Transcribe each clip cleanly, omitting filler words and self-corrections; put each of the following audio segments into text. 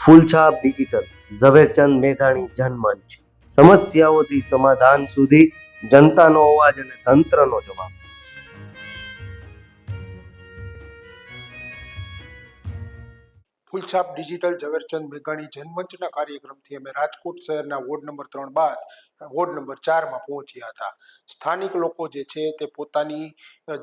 Phulchhab digital Jhaverchand મેઘાણી જનમંચ, સમસ્યાઓથી સમાધાન સુધી, જનતાનો અવાજ અને તંત્રનો જવાબ. ફૂલછાપ ડિજિટલ ઝવેરચંદ મેઘાણી જનમંચના કાર્યક્રમથી અમે રાજકોટ શહેરના વોર્ડ નંબર 3 બાદ વોર્ડ નંબર 4માં પહોંચ્યા હતા. સ્થાનિક લોકો જે છે તે પોતાની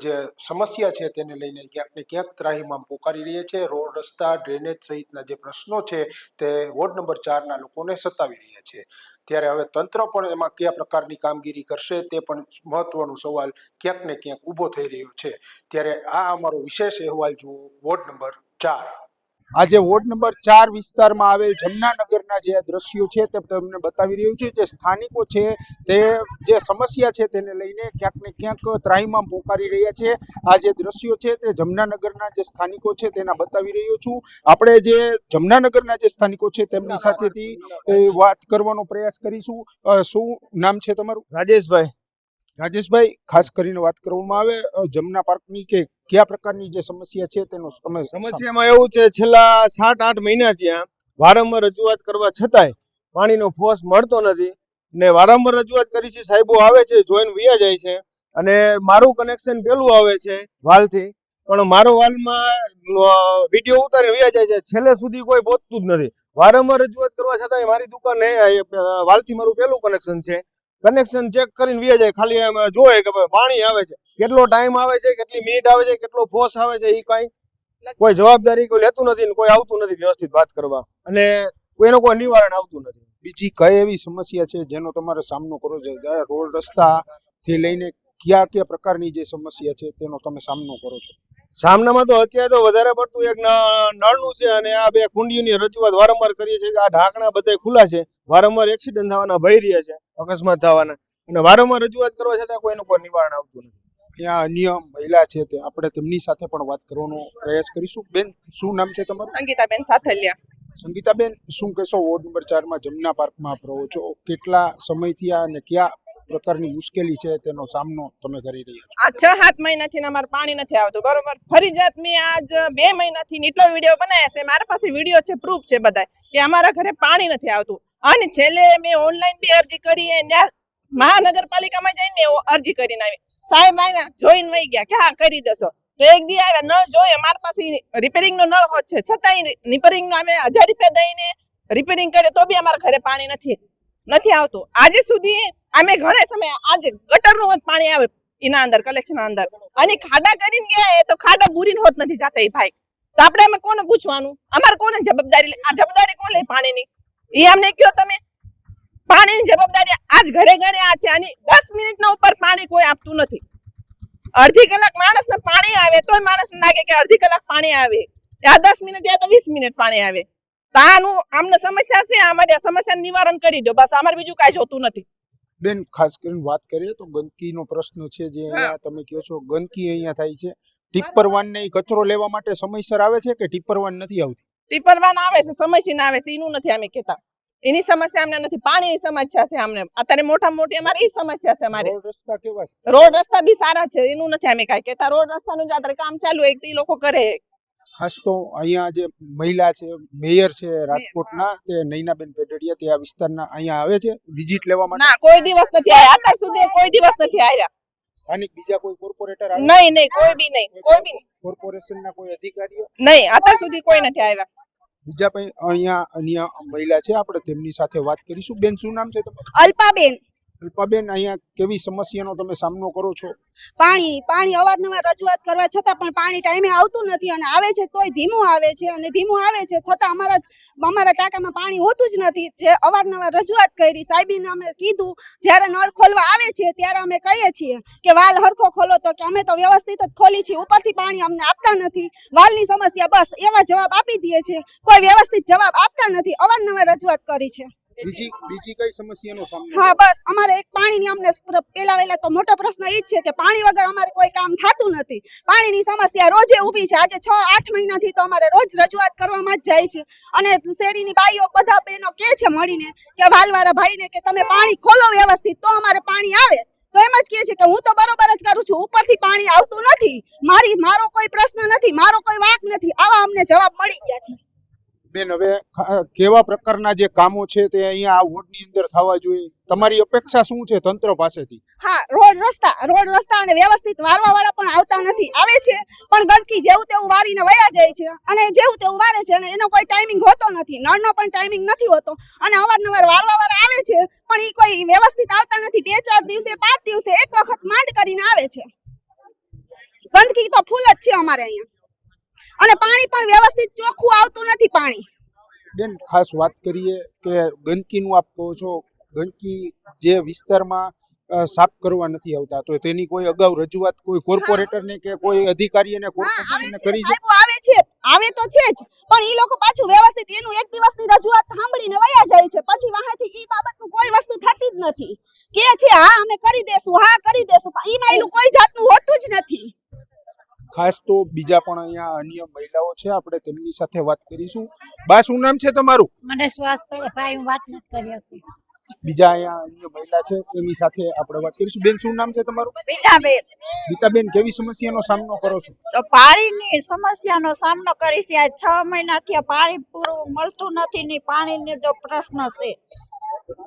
જે સમસ્યા છે તેને લઈને ક્યાંક ને ક્યાંક ત્રાહિમામ પોકારી રહ્યા છે. રોડ, રસ્તા, ડ્રેનેજ સહિતના જે પ્રશ્નો છે તે વોર્ડ નંબર 4ના લોકોને સતાવી રહ્યા છે. ત્યારે હવે તંત્ર પણ એમાં કયા પ્રકારની કામગીરી કરશે તે પણ મહત્વનો સવાલ ક્યાંક ને ક્યાંક ઊભો થઈ રહ્યો છે. ત્યારે આ અમારો વિશેષ અહેવાલ જુઓ વોર્ડ નંબર 4. આજે વોર્ડ નંબર 4 વિસ્તારમાં આવેલ જમનાનગરના જે દ્રશ્યો છે તે તમને બતાવી રહ્યું છે. જે સ્થાનિકો છે તે જે સમસ્યા છે તેને લઈને ક્યાંક ને ક્યાંક ત્રાહિમામ પોકારી રહ્યા છે. આ જે દ્રશ્યો છે તે જમનાનગરના જે સ્થાનિકો છે તેના બતાવી રહ્યો છું. આપણે જે જમનાનગરના જે સ્થાનિકો છે તેમની સાથેથી વાત કરવાનો પ્રયાસ કરીશું. શું નામ છે તમારું? રાજેશભાઈ, ખાસ કરીને વાત કરવામાં આવે જમના પાર્કની કે કયા પ્રકારની જે સમસ્યા છે તેનો તમે સમસ્યામાં એવું છે, છેલ્લા 7-8 મહિના ત્યાં વારંવાર રજૂઆત કરવા છતાંય પાણીનો ફોર્સ મળતો નથી ને વારંવાર રજૂઆત કરી છે. સાહેબો આવે છે, જોઈને વયા જાય છે અને મારું કનેક્શન પેલું આવે છે વાલથી, પણ મારો વાલમાં વિડીયો ઉતારીને વયા જાય છે. છેલ્લે સુધી કોઈ પહોંચતું જ નથી. વારંવાર રજૂઆત કરવા છતાંય મારી દુકાન વાલથી મારું પેલું કનેક્શન છે. કનેક્શન ચેક કરીને વ્યા જાય, ખાલી એમ જોવે કે પાણી આવે છે, કેટલો ટાઈમ આવે છે, કેટલી મિનિટ આવે છે, કેટલો ફોર્સ આવે છે, એ કાંઈ કોઈ જવાબદારી કોઈ લેતું નથી ને કોઈ આવતું નથી વ્યવસ્થિત વાત કરવા, અને એનો કોઈ નિવારણ આવતું નથી. બીજી કઈ એવી સમસ્યા છે જેનો તમારે સામનો કરવો છે? રોડ, રસ્તાથી લઈને કયા કયા પ્રકારની જે સમસ્યા છે તેનો તમે સામનો કરો છો? સામનામાં તો અત્યારે તો વધારે પડતું એક નળનું છે અને આ 2 કુંડીઓની રજૂઆત વારંવાર કરીએ છીએ. આ ઢાંકણા બધા ખુલ્લા છે, વારંવાર એક્સિડન્ટ થવાના ભય રહ્યા છે, અકસ્માત થવાના, અને વારંવાર રજૂઆત કરવા છતાં કોઈનું કોઈ નિવારણ આવતું નથી. ત્યાં અન્ય મહિલા છે તે આપણે તેમની સાથે પણ વાત કરવાનો પ્રયાસ કરીશું. બેન, શું નામ છે તમારું? સંગીતાબેન સાથલિયા. સંગીતાબેન, શું કહેશો? વોર્ડ નંબર 4માં જમના પાર્કમાં રહો છો, કેટલા સમયથી આ અને કયા પ્રકારની મુશ્કેલી છે તેનો સામનો તમે કરી રહ્યા છો? આ 6-7 મહિનાથી અમારે પાણી નથી આવતું, બરોબર. ફરીજાત મેં આજ 2 મહિનાથી એટલો વિડીયો બનાવ્યા છે, મારા પાસે વિડીયો છે, પ્રૂફ છે બધા, કે અમારા ઘરે પાણી નથી આવતું. અને છેલ્લે મેં ઓનલાઈન બી અરજી કરી, મહાનગરપાલિકામાં જઈને અરજી કરીને આવી. સાહેબ આવ્યા, જોઈને વહી ગયા કે હા કરી દેશો. તો એક દી આવ્યા, નળ જોયો, મારા પાસે રિપેરિંગ નો નળ હોત છે, છતાંય રિપેરિંગ નો અમે 1000 રૂપિયા દઈને રિપેરિંગ કરે તો બી અમારા ઘરે પાણી નથી આવતું. આજે સુધી અમે ઘણા સમય આજે ગટરનું હોત પાણી આવે એના અંદર કલેક્શન અંદર, અને ખાડા કરીને ગયા તો ખાડા બુરીને હોત નથી જતા એ ભાઈ. તો આપણે અમે કોને પૂછવાનું? અમારે કોને જવાબદારી? આ જવાબદારી કોણ લે પાણીની? એ અમને કયો તમે. પાણીની જવાબદારી આજ ઘરે ઘરે આ છે, અને 10 મિનિટના ઉપર પાણી કોઈ આપતું નથી. અડધી કલાક માણસને પાણી આવે તોય માણસને લાગે કે અડધી કલાક પાણી આવે, આ 10 મિનિટ યા તો 20 મિનિટ પાણી આવે. તો આનું અમને સમસ્યા છે, અમારી સમસ્યાનું નિવારણ કરી દો બસ, અમારે બીજું કાંઈ જોતું નથી. બેન, ખાસ કરીને વાત કરીએ તો ગંદકીનો પ્રશ્ન છે, જે અહીંયા તમે કહો છો ગંદકી અહીંયા થાય છે. ટિપ્પર વાન ને કચરો લેવા માટે સમયસર આવે છે કે ટિપ્પર વાન નથી આવતી? ટિપ્પર વાન આવે છે, સમયસર આવે છે, એનું નથી અમે કહેતા. એની સમસ્યા અમને નથી, પાણીની સમસ્યા છે અમને અત્યારે મોટી અમારે એ સમસ્યા છે. અમારે રોડ રસ્તા કેવા છે? રોડ રસ્તા બી સારા છે, એનું નથી અમે કાંઈ કહેતા. રોડ રસ્તાનું જ અત્યારે કામ ચાલુ હોય એ લોકો કરે. ખાસ તો અહીંયા જે મહિલા છે, મેયર છે રાજકોટના, તે નૈનાબેન પેટડિયા, તે આ વિસ્તારના અહીંયા આવે છે વિઝિટ લેવા માટે? ના, કોઈ દિવસ નથી આવ્યા, અત્યાર સુધી કોઈ દિવસ નથી આવ્યા. સ્થાનિક બીજા કોઈ કોર્પોરેટર આવે? નહીં, કોઈ બી નહીં. કોર્પોરેશનના કોઈ અધિકારીઓ? નહીં, અત્યાર સુધી કોઈ નથી આવ્યા. બીજા પણ અહીંયા અન્ય મહિલા છે, આપણે તેમની સાથે વાત કરીશું. બેન, શું નામ છે તમારું? અલ્પાબેન. અલ્પાબેન, અહીંયા કેવી સમસ્યાનો તમે સામનો કરો છો? પાણી અવારનવાર રજૂઆત કરવા છતાં પણ પાણી ટાઈમે આવતું નથી, અને આવે છે તોય ધીમું આવે છે, અને ધીમું આવે છે છતાં અમારા ટાંકામાં પાણી હોતું જ નથી. જે અવારનવાર રજૂઆત કરી, સાહેબીને અમે કીધું, જ્યારે નળ ખોલવા આવે છે ત્યારે અમે કહીએ છીએ કે વાલ હરખો ખોલો, તો કે અમે તો વ્યવસ્થિત જ ખોલી છીએ, ઉપરથી પાણી અમને આપતા નથી. વાલની સમસ્યા, બસ એવા જવાબ આપી દે છે, કોઈ વ્યવસ્થિત જવાબ આપતા નથી. અવારનવાર રજૂઆત કરી છે. બીજી કઈ સમસ્યાનો સામનો? હા, બસ અમારે એક પાણીની અમને પેલા તો મોટો પ્રશ્ન એ જ છે કે પાણી વગર અમારે કોઈ કામ થતું નથી. પાણીની સમસ્યા રોજે ઊભી છે. આજે 6-8 મહિનાથી તો અમારે રોજ રજૂઆત કરવામાં જ જાય છે, અને શેરીની બાઈઓ બધા બહેનો કહે છે મળીને કે વાલવાળા ભાઈને કે તમે પાણી ખોલો વ્યવસ્થિત તો અમારે પાણી આવે. તો એમ જ કહે છે કે હું તો બરોબર જ કરું છું, ઉપરથી પાણી આવતું નથી, મારો કોઈ પ્રશ્ન નથી, મારો કોઈ વાંક નથી. આવા અમને જવાબ મળી ગયા છે. બેન હવે કેવા પ્રકારના જે કામો છે તે અહીંયા આ વોર્ડની અંદર થવા જોઈએ, તમારી અપેક્ષા શું છે તંત્ર પાસેથી? હા, રોડ રસ્તા અને વ્યવસ્થિત વારવા વાળા પણ આવતા નથી, આવે છે પણ ગંદકી જેવું તેવું વારીને વયા જાય છે અને જેવું તેવું વારે છે અને એનો કોઈ ટાઈમિંગ હોતો નથી, નળનો પણ ટાઈમિંગ નથી હોતો અને અવારનવાર વારવા વાળા આવે છે પણ એ કોઈ વ્યવસ્થિત આવતા નથી. 2-4 દિવસે 5 દિવસે એક વખત માંડ કરીને આવે છે. ગંદકી તો ફૂલ જ છે અમારે અહીંયા અને પાણી પણ વ્યવસ્થિત ચોખ્ખું આવતું નથી પાણી. બેન ખાસ વાત કરીએ કે ગંદકીનું આપ કહો છો, ગંદકી જે વિસ્તારમાં સાફ કરવા નથી આવતા, તો તેની કોઈ અગાઉ રજૂઆત કોઈ કોર્પોરેટરને કે કોઈ અધિકારીને કોર્પોરેશનને કરી છે? આવે તો છે જ પણ ઈ લોકો પાછું વ્યવસ્થિત એનું એક દિવસની રજૂઆત સાંભળીને વયા જાય છે, પછી વાહેથી ઈ બાબતનું કોઈ વસ્તુ થતી જ નથી. કે છે હા અમે કરી દેશું, હા કરી દેશું, પણ ઈ માયલું કોઈ જાતનું હોતું જ નથી. ખાસ તો બીજા પણ અહીંયા અન્ય મહિલાઓ છે, આપણે તેમની સાથે વાત કરીશું. બા, શું નામ છે તમારું? મને શ્વાસ ચડે ભાઈ, હું વાત નથી કરી શકતી. બીજા અહીંયા અન્ય મહિલા છે, એની સાથે આપણે વાત કરીશું. બેન, શું નામ છે તમારું? બીટાબેન, ગીતાબેન, કેવી સમસ્યાનો સામનો કરો છો? તો પાણીની સમસ્યાનો સામનો કરી છે. આજ 6 મહિનાથી આ પાણી પૂરું મળતું નથી ને પાણીનો જો પ્રશ્ન છે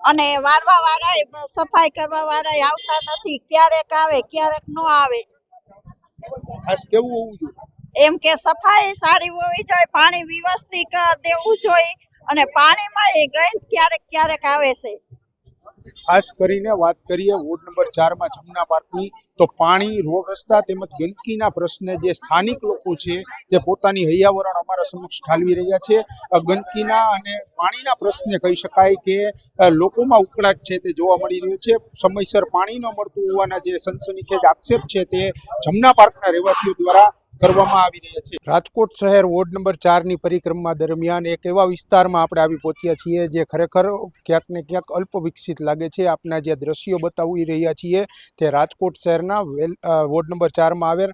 અને વારવા વાળા સફાઈ કરવા વાળા આવતા નથી, ક્યારેક આવે ક્યારેક ન આવે. ખાસ કેવું હોવું જોઈએ? એમ કે સફાઈ સારી હોવી જોઈએ, પાણી વ્યવસ્થિત દેવું જોઈએ અને પાણીમાં એ ગંધ ક્યારેક ક્યારેક આવે છે. ખાસ કરીને વાત કરીએ વોર્ડ નંબર 4માં જમના પાર્કની, તો પાણી, રોડ રસ્તા તેમજ ગંદકીના પ્રશ્ને જે સ્થાનિક લોકો છે તે પોતાની હૈયાવરણ અમારા સમક્ષ ઠાલવી રહ્યા છે. ગંદકીના અને પાણીના પ્રશ્ને કહી શકાય કે લોકોમાં ઉકળાટ છે તે જોવા મળી રહ્યો છે. સમયસર પાણી ન મળતું હોવાના જે સનસનીખેજ આક્ષેપ છે તે જમના પાર્કના રહેવાસીઓ દ્વારા કરવામાં આવી રહ્યા છે. રાજકોટ શહેર વોર્ડ નંબર 4ની પરિક્રમા દરમિયાન એક એવા વિસ્તારમાં આપણે આવી પહોંચ્યા છીએ જે ખરેખર ક્યાંક ને ક્યાંક અલ્પ વિકસિત લાગે છે. આપના જે દ્રશ્યો બતાવી રહ્યા છીએ તે રાજકોટ શહેરના વોર્ડ નંબર 4માં આવેલ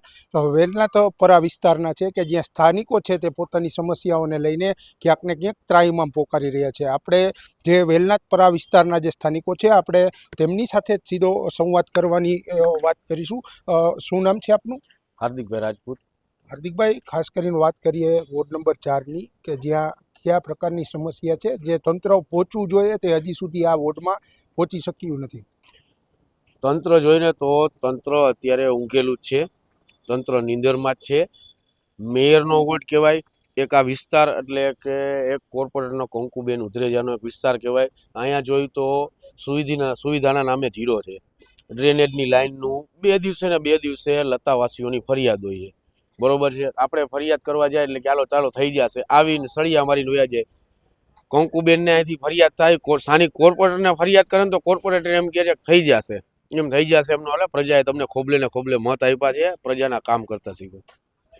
વેલનાથપરા વિસ્તારના છે કે જ્યાં સ્થાનિકો છે તે પોતાની સમસ્યાઓને લઈને ક્યાંક ને ક્યાંક ત્રાહિમામ પોકારી રહ્યા છે. આપણે જે વેલનાથપરા વિસ્તારના જે સ્થાનિકો છે આપણે તેમની સાથે જ સીધો સંવાદ કરવાની વાત કરીશું. શું નામ છે આપનું? હાર્દિકભાઈ રાજપૂત. હાર્દિકભાઈ, ખાસ કરીને વાત કરીએ વોર્ડ નંબર 4ની કે જ્યાં કયા પ્રકારની સમસ્યા છે જે તંત્ર પહોંચવું જોઈએ તે હજી સુધી આ વોર્ડમાં પહોંચી શક્યું નથી? તંત્ર જોઈને તો તંત્ર અત્યારે ઊંઘેલું જ છે, તંત્ર નીંદરમાં જ છે. મેયરનો વોર્ડ કહેવાય, એક આ વિસ્તાર એટલે કે એક કોર્પોરેટરનો કંકુબેન ઉધરેજાનો એક વિસ્તાર કહેવાય. અહીંયા જોઈ તો સુવિધાના નામે ઝીરો છે. ડ્રેનેજની લાઇનનું 2 દિવસે ને 2 દિવસે લતાવાસીઓની ફરિયાદ હોય છે, બરોબર છે. આપણે ફરિયાદ કરવા જાય એટલે કે ચાલો થઈ જશે, આવીને સળિયા મારીને વયા જાય. કંકુબેનને અહીંથી ફરિયાદ થાય, સ્થાનિક કોર્પોરેટરને ફરિયાદ કરે ને તો કોર્પોરેટર એમ કહે છે થઈ જશે, એમનો હાલે. પ્રજાએ તમને ખોબલે ને ખોબલે મત આપ્યા છે, પ્રજાના કામ કરતા શીખો.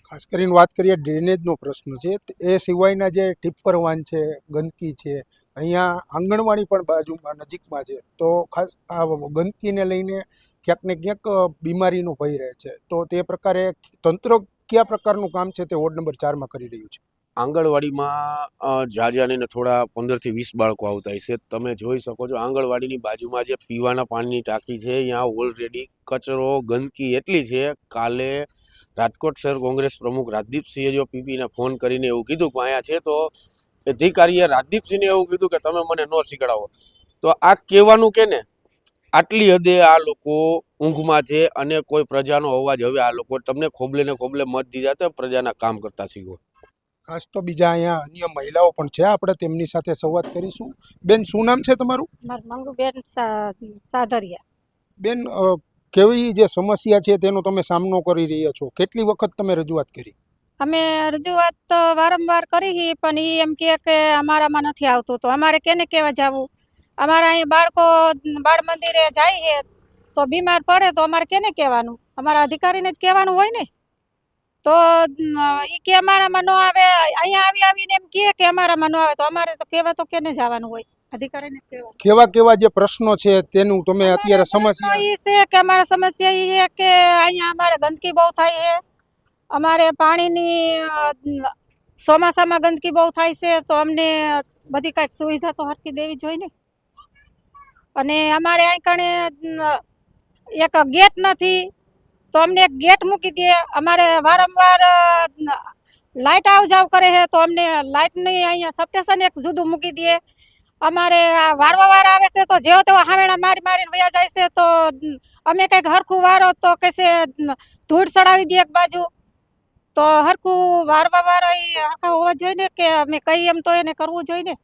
ખાસ કરીને વાત કરીએ ડ્રેનેજનો પ્રશ્ન છે, એ સિવાયના જે ટિપ્પર વાન છે, ગંદકી છે, અહીંયા આંગણવાડી પણ બાજુમાં નજીકમાં છે, તો ખાસ આ ગંદકીને લઈને ક્યાંક ને ક્યાંક બીમારીનો ભય રહે છે. તો તે પ્રકારે તંત્ર કયા પ્રકારનું કામ છે તે વોર્ડ નંબર 4માં કરી રહ્યું છે? આંગણવાડીમાં જાજાને થોડા 15 થી 20 બાળકો આવતા હશે. તમે જોઈ શકો છો આંગણવાડીની બાજુમાં જે પીવાના પાણીની ટાંકી છે ત્યાં ઓલરેડી કચરો, ગંદકી એટલી છે. કાલે રાજકોટ શહેર કોંગ્રેસ પ્રમુખ રાજદીપસિંહે જો પીપીને ફોન કરીને એવું કીધું કે અહીંયા છે, તો અધિકારીએ રાજદીપસિંહને એવું કીધું કે તમે મને ન શીખડાવો. તો આ કહેવાનું કે ને આટલી હદે આ લોકો ઊંઘમાં છે અને કોઈ પ્રજાનો અવાજ હવે આ લોકો તમને ખોબલે ને ખોબલે મત દીધા તો પ્રજાના કામ કરતા શીખો. ખાસ તો બીજા અહીંયા અન્ય મહિલાઓ પણ છે, આપણે તેમની સાથે સંવાદ કરીશું. બેન, શું નામ છે તમારું? મંગુબેન સાધરિયા. બેન, કેવી જે સમસ્યા છે તેનો તમે સામનો કરી રહ્યા છો? કેટલી વખત તમે રજૂઆત કરી? અમે રજૂઆત તો વારંવાર કરી પણ એ એમ કે અમારામાં નથી આવતું, તો અમારે કેને કહેવા જવું? અમારા અહીં બાળકો બાળ મંદિરે જાય છે તો બીમાર પડે તો અમારે કેને કહેવાનું? અમારા અધિકારીને જ કહેવાનું હોય ને. તો એ કે અમારામાં ન આવે, અહીંયા આવીને એમ કે અમારામાં ન આવે, તો અમારે તો કહેવા તો કેને જવાનું હોય? અધિકારીને કહેવાનું. કેવા જે પ્રશ્નો છે તેનું તમે અત્યારે સમસ્યા એ છે કે અમારા સમસ્યા એ છે કે અહીંયા અમારે ગંદકી બહુ થાય છે, અમારે પાણીની ચોમાસામાં ગંદકી બહુ થાય છે, તો અમને બધી કાંઈક સુવિધા તો હરખી દેવી જોઈએ ને. અને અમારે અહીં કણે એક ગેટ નથી, તો અમને એક ગેટ મૂકી દે. અમારે વારંવાર લાઇટ આવ જાવ કરે છે તો અમને લાઇટની અહીંયા સબસ્ટેશન એક જુદું મૂકી દે. અમારે આ વારવા વાર આવે છે તો જેવો તેવો હાવેણા મારી મારીને વયા જાય છે તો અમે કંઈક હરખું વારો તો કહેશે ધૂળ ચડાવી દે એક બાજુ. તો હરખું વારવા વાર હરખા હોવા જોઈએ ને કે અમે કઈ એમ તો એને કરવું જોઈએ ને.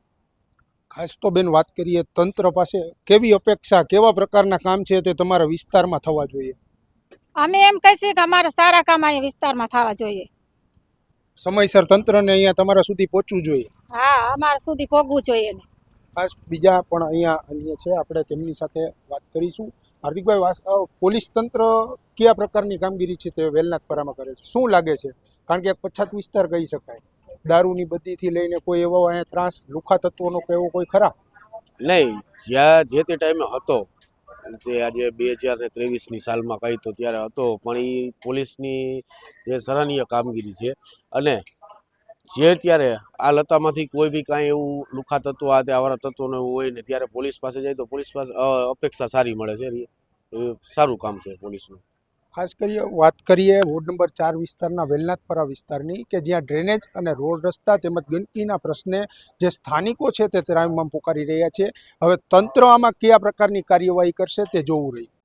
ખાસ તો બેન વાત કરીએ તંત્ર પાસે કેવી અપેક્ષા, કેવા પ્રકારના કામ છે તે તમારા વિસ્તારમાં થવા જોઈએ? અમે એમ કહીએ કે અમારે સારા કામ અહીંયા વિસ્તારમાં થવા જોઈએ. સમયસર તંત્રને અહીંયા તમારા સુધી પહોંચવું જોઈએ. હા, અમારા સુધી પહોંચવું જોઈએ ને. ખાસ બીજા પણ અહીંયા અન્ય છે, આપણે તેમની સાથે વાત કરીશું. હાર્દિકભાઈ, પોલીસ તંત્ર કયા પ્રકારની કામગીરી છે તે વેલનાથપરામાં કરે છે? શું લાગે છે? કારણ કે એક પછાત વિસ્તાર કહી શકાય, દારૂની બદીથી લઈને કોઈ એવો અહીંયા ત્રાસ લુખા તત્વોનો કે એવો કોઈ ખરા? નહીં, જ્યાં જે તે ટાઈમે હતો, જે આજે 2023ની સાલમાં કહી તો ત્યારે હતો, પણ એ પોલીસની જે સરાહનીય કામગીરી છે. અને જે ત્યારે આ લતામાંથી કોઈ બી કાંઈ એવું લુખા તત્વો આ તે આવારા તત્વોને એવું હોય ને ત્યારે પોલીસ પાસે જાય તો પોલીસ પાસે અપેક્ષા સારી મળે છે. એ સારું કામ છે પોલીસનું. ખાસ કરીએ વાત કરીએ વોર્ડ નંબર 4 વિસ્તારના વેલનાથપરા વિસ્તારની, કે જ્યાં ડ્રેનેજ અને રોડ રસ્તા તેમજ ગંદકીના પ્રશ્ને જે સ્થાનિકો છે તે ત્રાહિમામ પોકારી રહ્યા છે. હવે તંત્ર આમાં કયા પ્રકારની કાર્યવાહી કરશે તે જોવું રહ્યું.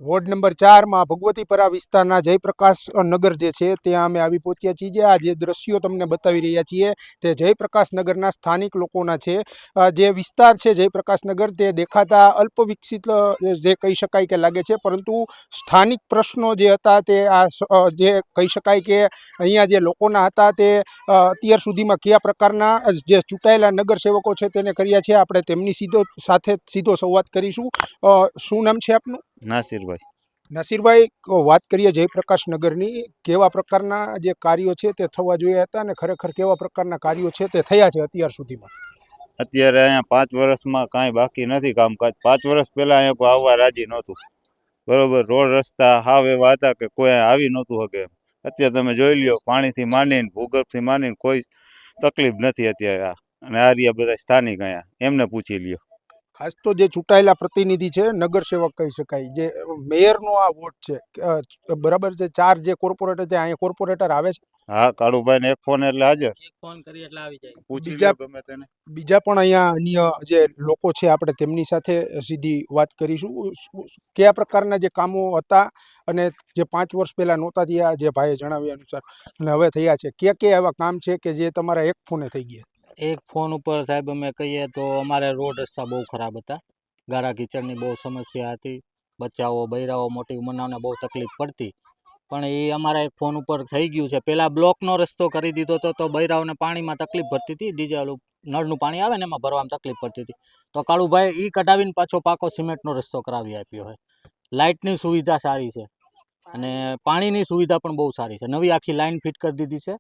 વોર્ડ નંબર 4માં ભગવતીપરા વિસ્તારના જયપ્રકાશ નગર જે છે ત્યાં અમે આવી પહોંચ્યા છીએ. આ જે દ્રશ્યો તમને બતાવી રહ્યા છીએ તે જયપ્રકાશ નગરના સ્થાનિક લોકોના છે. જે વિસ્તાર છે જયપ્રકાશ નગર તે દેખાતા અલ્પ વિકસિત જે કહી શકાય કે લાગે છે, પરંતુ સ્થાનિક પ્રશ્નો જે હતા તે આ જે કહી શકાય કે અહીંયા જે લોકોના હતા તે અત્યાર સુધીમાં કયા પ્રકારના જે ચૂંટાયેલા નગરસેવકો છે તેને કર્યા છે. આપણે તેમની સીધો સંવાદ કરીશું. શું નામ છે આપનું? નાસિરભાઈ, વાત કરીએ જયપ્રકાશ નગરની, કેવા પ્રકારના જે કાર્યો છે તે થવા જોઈએ હતા અને ખરેખર કેવા પ્રકારના કાર્યો છે તે થયા છે અત્યાર સુધીમાં? અત્યારે અહીંયા 5 વર્ષમાં કાંઈ બાકી નથી કામકાજ. 5 વર્ષ પહેલા અહીંયા કોઈ આવવા રાજી નહોતું, બરોબર. રોડ રસ્તા હાવ એવા હતા કે કોઈ આવી નહોતું શકે. અત્યારે તમે જોઈ લ્યો, પાણીથી માંડીને ભૂગર્ભથી માંડીને કોઈ તકલીફ નથી અત્યારે. અને આ રહ્યા બધા સ્થાનિક અહીંયા, એમને પૂછી લ્યો. ખાસ તો જે ચૂંટાયેલા પ્રતિનિધિ છે, નગરસેવક કહી શકાય, જે મેયરનો આ વોટ છે, બરાબર છે, 4 જે કોર્પોરેટર છે, અહીંયા કોર્પોરેટર આવે છે? હા, કાળુભાઈ ને એક ફોન એટલે હાજર. એક ફોન કરી એટલે આવી જાય. પૂછી લ્યો ગમે તેને. બીજા પણ અહીંયા અન્ય જે લોકો છે આપણે તેમની સાથે સીધી વાત કરીશું. કયા પ્રકારના જે કામો હતા અને જે 5 વર્ષ પહેલા નહોતા થયા, જે ભાઈએ જણાવ્યા અનુસાર, અને હવે થયા છે, કયા એવા કામ છે કે જે તમારા એક ફોને થઈ ગયા? એક ફોન ઉપર સાહેબ અમે કહીએ તો અમારે રોડ રસ્તા બહુ ખરાબ હતા, ગારા કીચડની બહુ સમસ્યા હતી, બચ્ચાઓ બૈરાઓ મોટી ઉંમરનાઓને બહુ તકલીફ પડતી. પણ એ અમારા એક ફોન ઉપર થઈ ગયું છે. પહેલાં બ્લોકનો રસ્તો કરી દીધો હતો તો બૈરાઓને પાણીમાં તકલીફ પડતી હતી, ડીઝલ નળનું પાણી આવે ને એમાં ભરવામાં તકલીફ પડતી હતી. તો કાળુભાઈ એ કઢાવીને પાછો પાકો સિમેન્ટનો રસ્તો કરાવી આપ્યો હોય. લાઇટની સુવિધા સારી છે અને પાણીની સુવિધા પણ બહુ સારી છે. નવી આખી લાઇન ફિટ કરી દીધી છે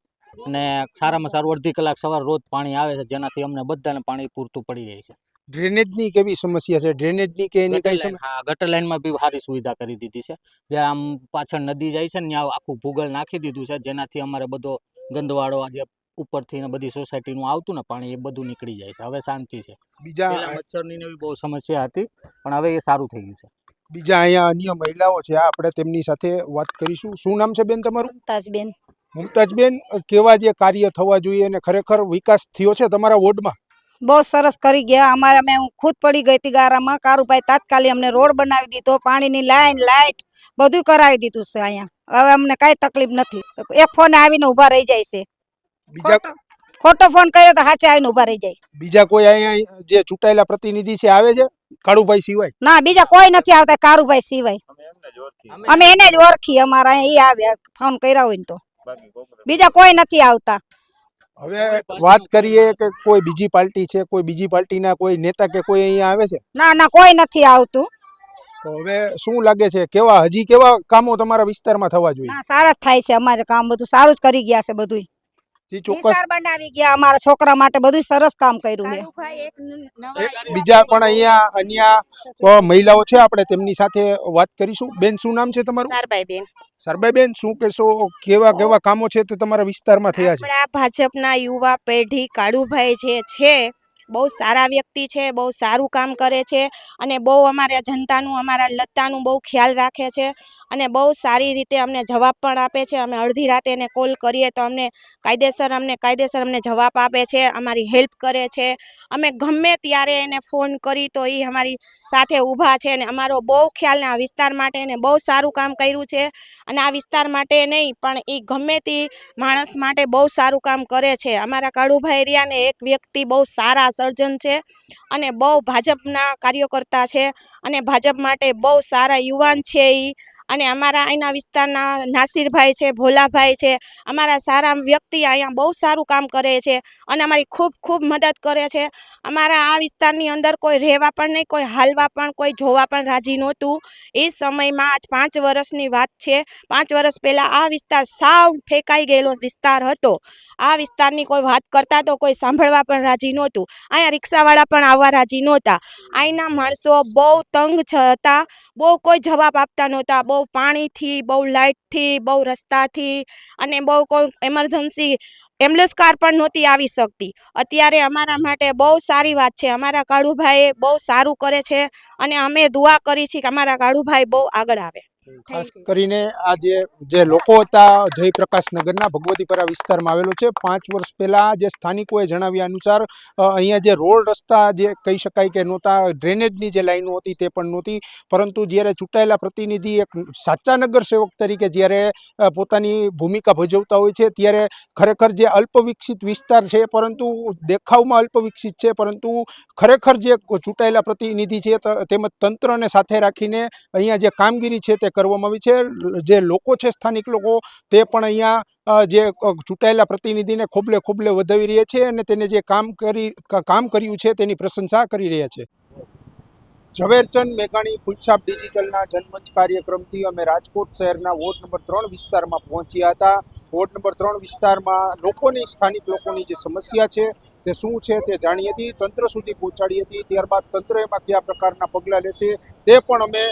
અને સારામાં સારું 1.5 કલાક સવાર રોજ પાણી આવે છે, જેનાથી અમને બધાને પાણી પૂરતું પડી જાય છે. ડ્રેનેજની કેવી સમસ્યા છે? ડ્રેનેજની કે એની કઈ સમસ્યા? હા, ગટર લાઇનમાં બી સારી સુવિધા કરી દીધી છે. જે આમ પાછળ નદી જાય છે ને ત્યાં આખું ભૂગલ નાખી દીધું છે, જેનાથી અમારે બધો ગંદવાળો જે ઉપરથી ને બધી સોસાયટીનું આવતું ને પાણી એ બધું નીકળી જાય છે. હવે શાંતિ છે. બીજા મચ્છરની ને બહુ સમસ્યા હતી, પણ હવે એ સારું થઈ ગયું છે. બીજા અહીંયા અન્ય મહિલાઓ છે, આપણે તેમની સાથે વાત કરીશું. શું નામ છે બેન તમારું? મુમતાજબેન. મુમતાજબેન, કેવા જે કાર્ય થવા જોઈએ અને ખરેખર વિકાસ થયો છે તમારા વોર્ડમાં? બહુ સરસ કરી ગયા. અમારા મેં હું ખુદ પડી ગઈ હતી ગારામાં. કારુભાઈ તાત્કાલિક અમને રોડ બનાવી દીધો, પાણીની લાઈન, લાઇટ બધું કરાવી દીધું છે અહીંયા. હવે અમને કાંઈ તકલીફ નથી. એક ફોન આવીને ઊભા રહી જાય છે. બીજા ખોટો ફોન કર્યો તો સાચે આવીને ઊભા રહી જાય. બીજા કોઈ અહીંયા જે ચૂંટાયેલા પ્રતિનિધિ છે આવે છે કાળુભાઈ સિવાય? ના, બીજા કોઈ નથી આવતા કારુભાઈ સિવાય. અમે એને જ ઓળખી. અમારા અહીંયા આવે ફોન કર્યા હોય ને તો, બીજા કોઈ નથી આવતા. હવે વાત કરીએ કે કોઈ બીજી પાર્ટી છે, કોઈ બીજી પાર્ટીના કોઈ નેતા કે કોઈ અહીંયા આવે છે? ના ના, કોઈ નથી આવતું. તો હવે શું લાગે છે, હજી કેવા કામો તમારા વિસ્તારમાં થવા જોઈએ? ના, સારા જ થાય છે. અમારે કામ બધું સારું જ કરી ગયા છે. બધું ચોક્કસ બનાવી ગયા, અમારા છોકરા માટે બધું સરસ કામ કર્યું છે. બીજા પણ અહીંયા અન્ય મહિલાઓ છે, આપણે તેમની સાથે વાત કરીશું. બેન, શું નામ છે તમારું? સરબાઈબેન. સરબાઈબેન, શું કહેશો, કેવા કામો છે તે તમારા વિસ્તારમાં થયા છે? આપણા ભાજપના યુવા પેઢી કાળુભાઈ જે છે બહુ સારા વ્યક્તિ છે, બહુ સારું કામ કરે છે અને બહુ અમારા જનતાનું, અમારા લતાનું બહુ ખ્યાલ રાખે છે અને બહુ સારી રીતે અમને જવાબ પણ આપે છે. અમે અડધી રાતે એને કોલ કરીએ તો અમને કાયદેસર અમને જવાબ આપે છે, અમારી હેલ્પ કરે છે. અમે ગમે ત્યારે એને ફોન કરી તો એ અમારી સાથે ઊભા છે અને અમારો બહુ ખ્યાલ ને આ વિસ્તાર માટે એને બહુ સારું કામ કર્યું છે. અને આ વિસ્તાર માટે નહીં પણ એ ગમે તે માણસ માટે બહુ સારું કામ કરે છે. અમારા કાળુભાઈ એરિયાને એક વ્યક્તિ બહુ સારા સર્જન છે અને બહુ ભાજપના કાર્યકર્તા છે અને ભાજપ માટે બહુ સારા યુવાન છે એ. અને અમારા અહીંના વિસ્તારના નાસિરભાઈ છે, ભોલાભાઈ છે, અમારા સારા વ્યક્તિ અહીંયા બહુ સારું કામ કરે છે અને અમારી ખૂબ મદદ કરે છે. અમારા આ વિસ્તારની અંદર કોઈ રહેવા પણ નહીં, કોઈ હાલવા પણ, કોઈ જોવા પણ રાજી નહોતું. એ સમયમાં આજ 5 વર્ષની વાત છે. 5 વર્ષ પહેલાં આ વિસ્તાર સાવ ફેંકાઈ ગયેલો વિસ્તાર હતો. આ વિસ્તારની કોઈ વાત કરતા તો કોઈ સાંભળવા પણ રાજી નહોતું. અહીંયા રિક્ષાવાળા પણ આવવા રાજી નહોતા. અહીંના માણસો બહુ તંગ હતા, બહુ કોઈ જવાબ આપતા નહોતા. બહુ પાણીથી, બહુ લાઇટથી, બહુ રસ્તાથી અને બહુ કોઈ એમરજન્સી એમ્બ્યુલન્સ કાર પણ નહોતી આવી શકતી. અત્યારે અમારા માટે બહુ સારી વાત છે. અમારા કાળુભાઈ બહુ સારું કરે છે અને અમે દુઆ કરી છે કે અમારા કાળુભાઈ બહુ આગળ આવે. ખાસ કરીને આ જે લોકો હતા જયપ્રકાશ નગરના ભગવતીપરા વિસ્તારમાં આવેલો છે. 5 વર્ષ પહેલા જે સ્થાનિકોએ જણાવ્યા અનુસાર અહીંયા જે રોડ રસ્તા જે કહી શકાય કે નહોતા, ડ્રેનેજની જે લાઈનો હતી તે પણ નહોતી. પરંતુ જ્યારે ચૂંટાયેલા પ્રતિનિધિ એક સાચા નગર સેવક તરીકે જ્યારે પોતાની ભૂમિકા ભજવતા હોય છે ત્યારે ખરેખર જે અલ્પવિકસિત વિસ્તાર છે, પરંતુ દેખાવમાં અલ્પવિકસિત છે, પરંતુ ખરેખર જે ચૂંટાયેલા પ્રતિનિધિ છે તેમજ તંત્રને સાથે રાખીને અહીંયા જે કામગીરી છે તે કરવામાં આવી છે. જે લોકો છે, સ્થાનિક લોકો, તે પણ અહીંયા જે ચૂંટાયેલા પ્રતિનિધિને ખોબલે વધાવી રહ્યા છે અને તેને જે કામ કર્યું છે તેની પ્રશંસા કરી રહ્યા છે. ઝવેરચંદ મેઘાણી ફૂલછાપ ડિજિટલના જનમંચ કાર્યક્રમથી અમે રાજકોટ શહેરના વોર્ડ નંબર 3 વિસ્તારમાં પહોંચ્યા હતા. વોર્ડ નંબર 3 વિસ્તારમાં સ્થાનિક લોકોની જે સમસ્યા છે તે શું છે તે જાણી હતી, તંત્ર સુધી પહોંચાડી હતી. ત્યારબાદ તંત્ર એમાં કયા પ્રકારના પગલાં લેશે તે પણ અમે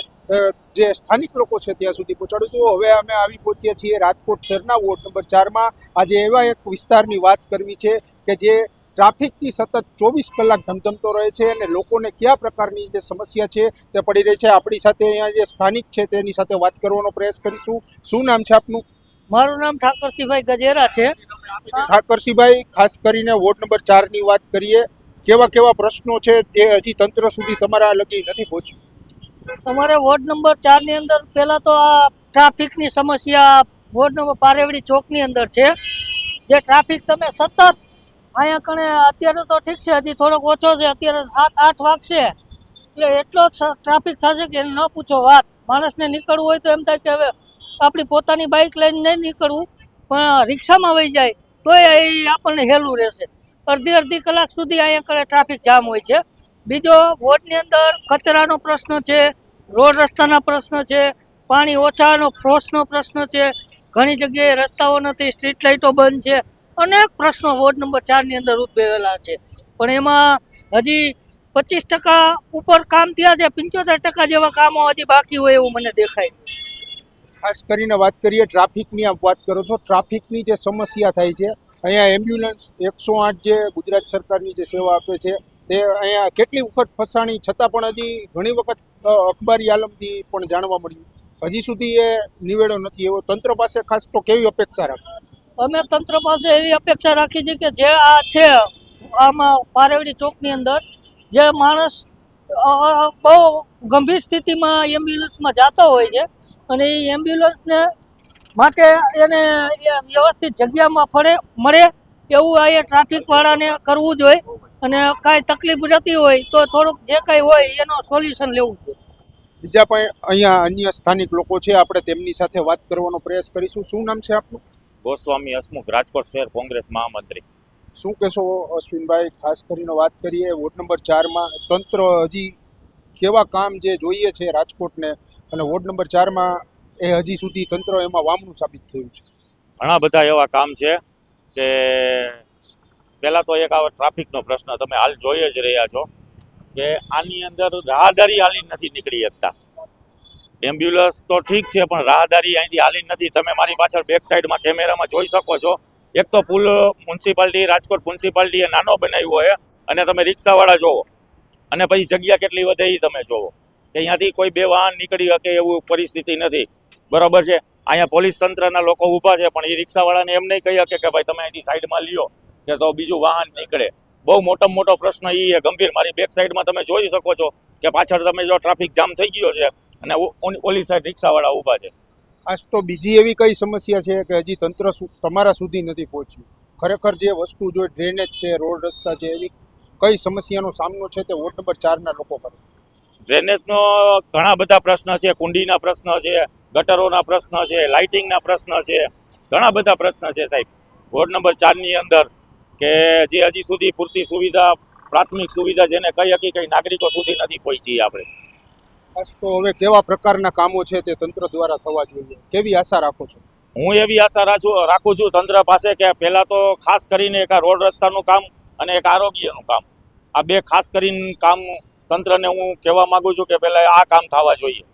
જે સ્થાનિક લોકો છે ત્યાં સુધી પહોંચાડ્યું હતું. હવે અમે આવી પહોંચ્યા છીએ રાજકોટ શહેરના વોર્ડ નંબર 4માં. આજે એવા એક વિસ્તારની વાત કરવી છે કે જે ટ્રાફિકથી સતત 24 કલાક ધમધમતો રહે છે અને લોકોને કયા પ્રકારની જે સમસ્યા છે તે પડી રહી છે. આપણી સાથે અહીંયા જે સ્થાનિક છે તેની સાથે વાત કરવાનો પ્રયાસ કરીશું. શું નામ છે આપનું? મારું નામ ઠાકરસિંહભાઈ ગજેરા છે. ઠાકરસિંહભાઈ, ખાસ કરીને વોર્ડ નંબર 4ની વાત કરીએ, કેવા પ્રશ્નો છે જે હજી તંત્ર સુધી તમારા લગી નથી પહોંચ્યું? અમારે વોર્ડ નંબર 4ની અંદર પહેલાં તો આ ટ્રાફિકની સમસ્યા વોર્ડ નંબર પારેવડી ચોકની અંદર છે. જે ટ્રાફિક તમે સતત અહીંયા કણે અત્યારે તો ઠીક છે, હજી થોડોક ઓછો છે. અત્યારે 7-8 વાગશે એટલે એટલો ટ્રાફિક થશે કે ન પૂછો વાત. માણસને નીકળવું હોય તો એમ થાય કે હવે આપણી પોતાની બાઇક લઈને નહીં નીકળવું, પણ રિક્ષામાં વહી જાય તોય એ આપણને હેલું રહેશે. અડધી કલાક સુધી અહીંયા કણે ટ્રાફિક જામ હોય છે. બીજો વોર્ડની અંદર કચરાનો પ્રશ્ન છે, રોડ રસ્તાના પ્રશ્ન છે, પાણી ઓછાનો ફ્રોસનો પ્રશ્ન છે, ઘણી જગ્યાએ રસ્તાઓ નથી, સ્ટ્રીટ લાઇટો બંધ છે. અનેક પ્રશ્નો વોર્ડ નંબર 4ની અંદર ઉદ્ભવેલા છે. પણ એમાં હજી 25% ઉપર કામ થયા છે. 75% જેવા કામો હજી બાકી હોય એવું મને દેખાય. ખાસ કરીને વાત કરીએ ટ્રાફિકની, આપ વાત કરો છો, ટ્રાફિકની જે સમસ્યા થાય છે અહીંયા એમ્બ્યુલન્સ 108 જે ગુજરાત સરકારની જે સેવા આપે છે તે અહીંયા કેટલી વખત ફસાણી છતાં પણ હજી ઘણી વખત અખબારી આલમથી પણ જાણવા મળ્યું, હજી સુધી એ નિવેડો નથી. એવો તંત્ર પાસે ખાસ તો કેવી અપેક્ષા રાખશો? અમે તંત્ર પાસે એવી અપેક્ષા રાખી છે કે જે આ છે આમાં પારેવડી ચોકની અંદર જે માણસ બહુ ગંભીર સ્થિતિમાં એમ્બ્યુલન્સમાં જતો હોય છે અને એ એમ્બ્યુલન્સને માટે એને વ્યવસ્થિત જગ્યામાં મળે એવું અહીંયા ટ્રાફિકવાળાને કરવું જોઈએ. અને કાંઈ તકલીફ રહેતી હોય તો થોડુંક જે કાંઈ હોય એનો સોલ્યુશન લેવું જોઈએ. બીજા પણ અહીંયા અન્ય સ્થાનિક લોકો છે, આપણે તેમની સાથે વાત કરવાનો પ્રયાસ કરીશું. શું નામ છે આપનું? ગોસ્વામી હસમુખ, રાજકોટ શહેર કોંગ્રેસ મહામંત્રી. શું કહેશો અશ્વિનભાઈ? ખાસ કરીને વાત કરીએ વોર્ડ નંબર 4માં તંત્ર હજી કેવા કામ જે જોઈએ છે રાજકોટને, અને વોર્ડ નંબર 4માં એ હજી સુધી તંત્ર એમાં વામણું સાબિત થયું છે? ઘણા બધા એવા કામ છે કે પહેલાં તો એક આવો ટ્રાફિકનો પ્રશ્ન તમે હાલ જોઈ જ રહ્યા છો કે આની અંદર રાહદારી હાલી નથી નીકળી શકતા. એમ્બ્યુલન્સ તો ઠીક છે પણ રાહદારી અહીંથી હાલી નથી. તમે મારી પાછળ બેક સાઈડમાં કેમેરામાં જોઈ શકો છો. એક તો પુલ મ્યુનિસિપાલિટી, રાજકોટ મ્યુનિસિપાલિટીએ નાનો બનાવ્યો હોય અને તમે રિક્ષાવાળા જોવો, અને પછી જગ્યા કેટલી વધે એ તમે જોવો કે અહીંયાથી કોઈ બે વાહન નીકળી શકે એવું પરિસ્થિતિ નથી. બરોબર છે. અહીંયા પોલીસ તંત્રના લોકો ઊભા છે, પણ એ રિક્ષાવાળાને એમ નહીં કહી શકે કે ભાઈ તમે અહીંથી સાઈડમાં લ્યો કે તો બીજું વાહન નીકળે. બહુ મોટામાં મોટો પ્રશ્ન એ છે ગંભીર. મારી બેક સાઈડમાં તમે જોઈ શકો છો કે પાછળ તમે જો ટ્રાફિક જામ થઈ ગયો છે અને ઓલી સાઈડ રિક્ષાવાળા ઊભા છે. ખાસ તો બીજી એવી કઈ સમસ્યા છે કે હજી તંત્ર તમારા સુધી નથી પહોંચ્યું? ખરેખર જે વસ્તુ જો ડ્રેનેજ છે, રોડ રસ્તા છે, એવી કઈ સમસ્યાનો સામનો છે તે વોર્ડ નંબર 4ના લોકો કરે? ડ્રેનેજનો ઘણા બધા પ્રશ્ન છે, કુંડીના પ્રશ્ન છે, ગટરોના પ્રશ્ન છે, લાઇટિંગના પ્રશ્ન છે, ઘણા બધા પ્રશ્ન છે સાહેબ વોર્ડ નંબર 4ની અંદર, કે જે હજી સુધી પૂરતી સુવિધા, પ્રાથમિક સુવિધા જેને કહી હકી કઈ નાગરિકો સુધી નથી પહોંચી. આપણે ખાસ તો હવે કેવા પ્રકારના કામો છે તે તંત્ર દ્વારા થવા જોઈએ, કેવી આશા રાખો છો? હું એવી આશા રાખું છું તંત્ર પાસે કે પહેલા તો ખાસ કરીને એક આ રોડ રસ્તાનું કામ અને એક આરોગ્યનું કામ, આ બે ખાસ કરીને કામ તંત્રને હું કહેવા માંગુ છું કે પહેલા આ કામ થવા જોઈએ.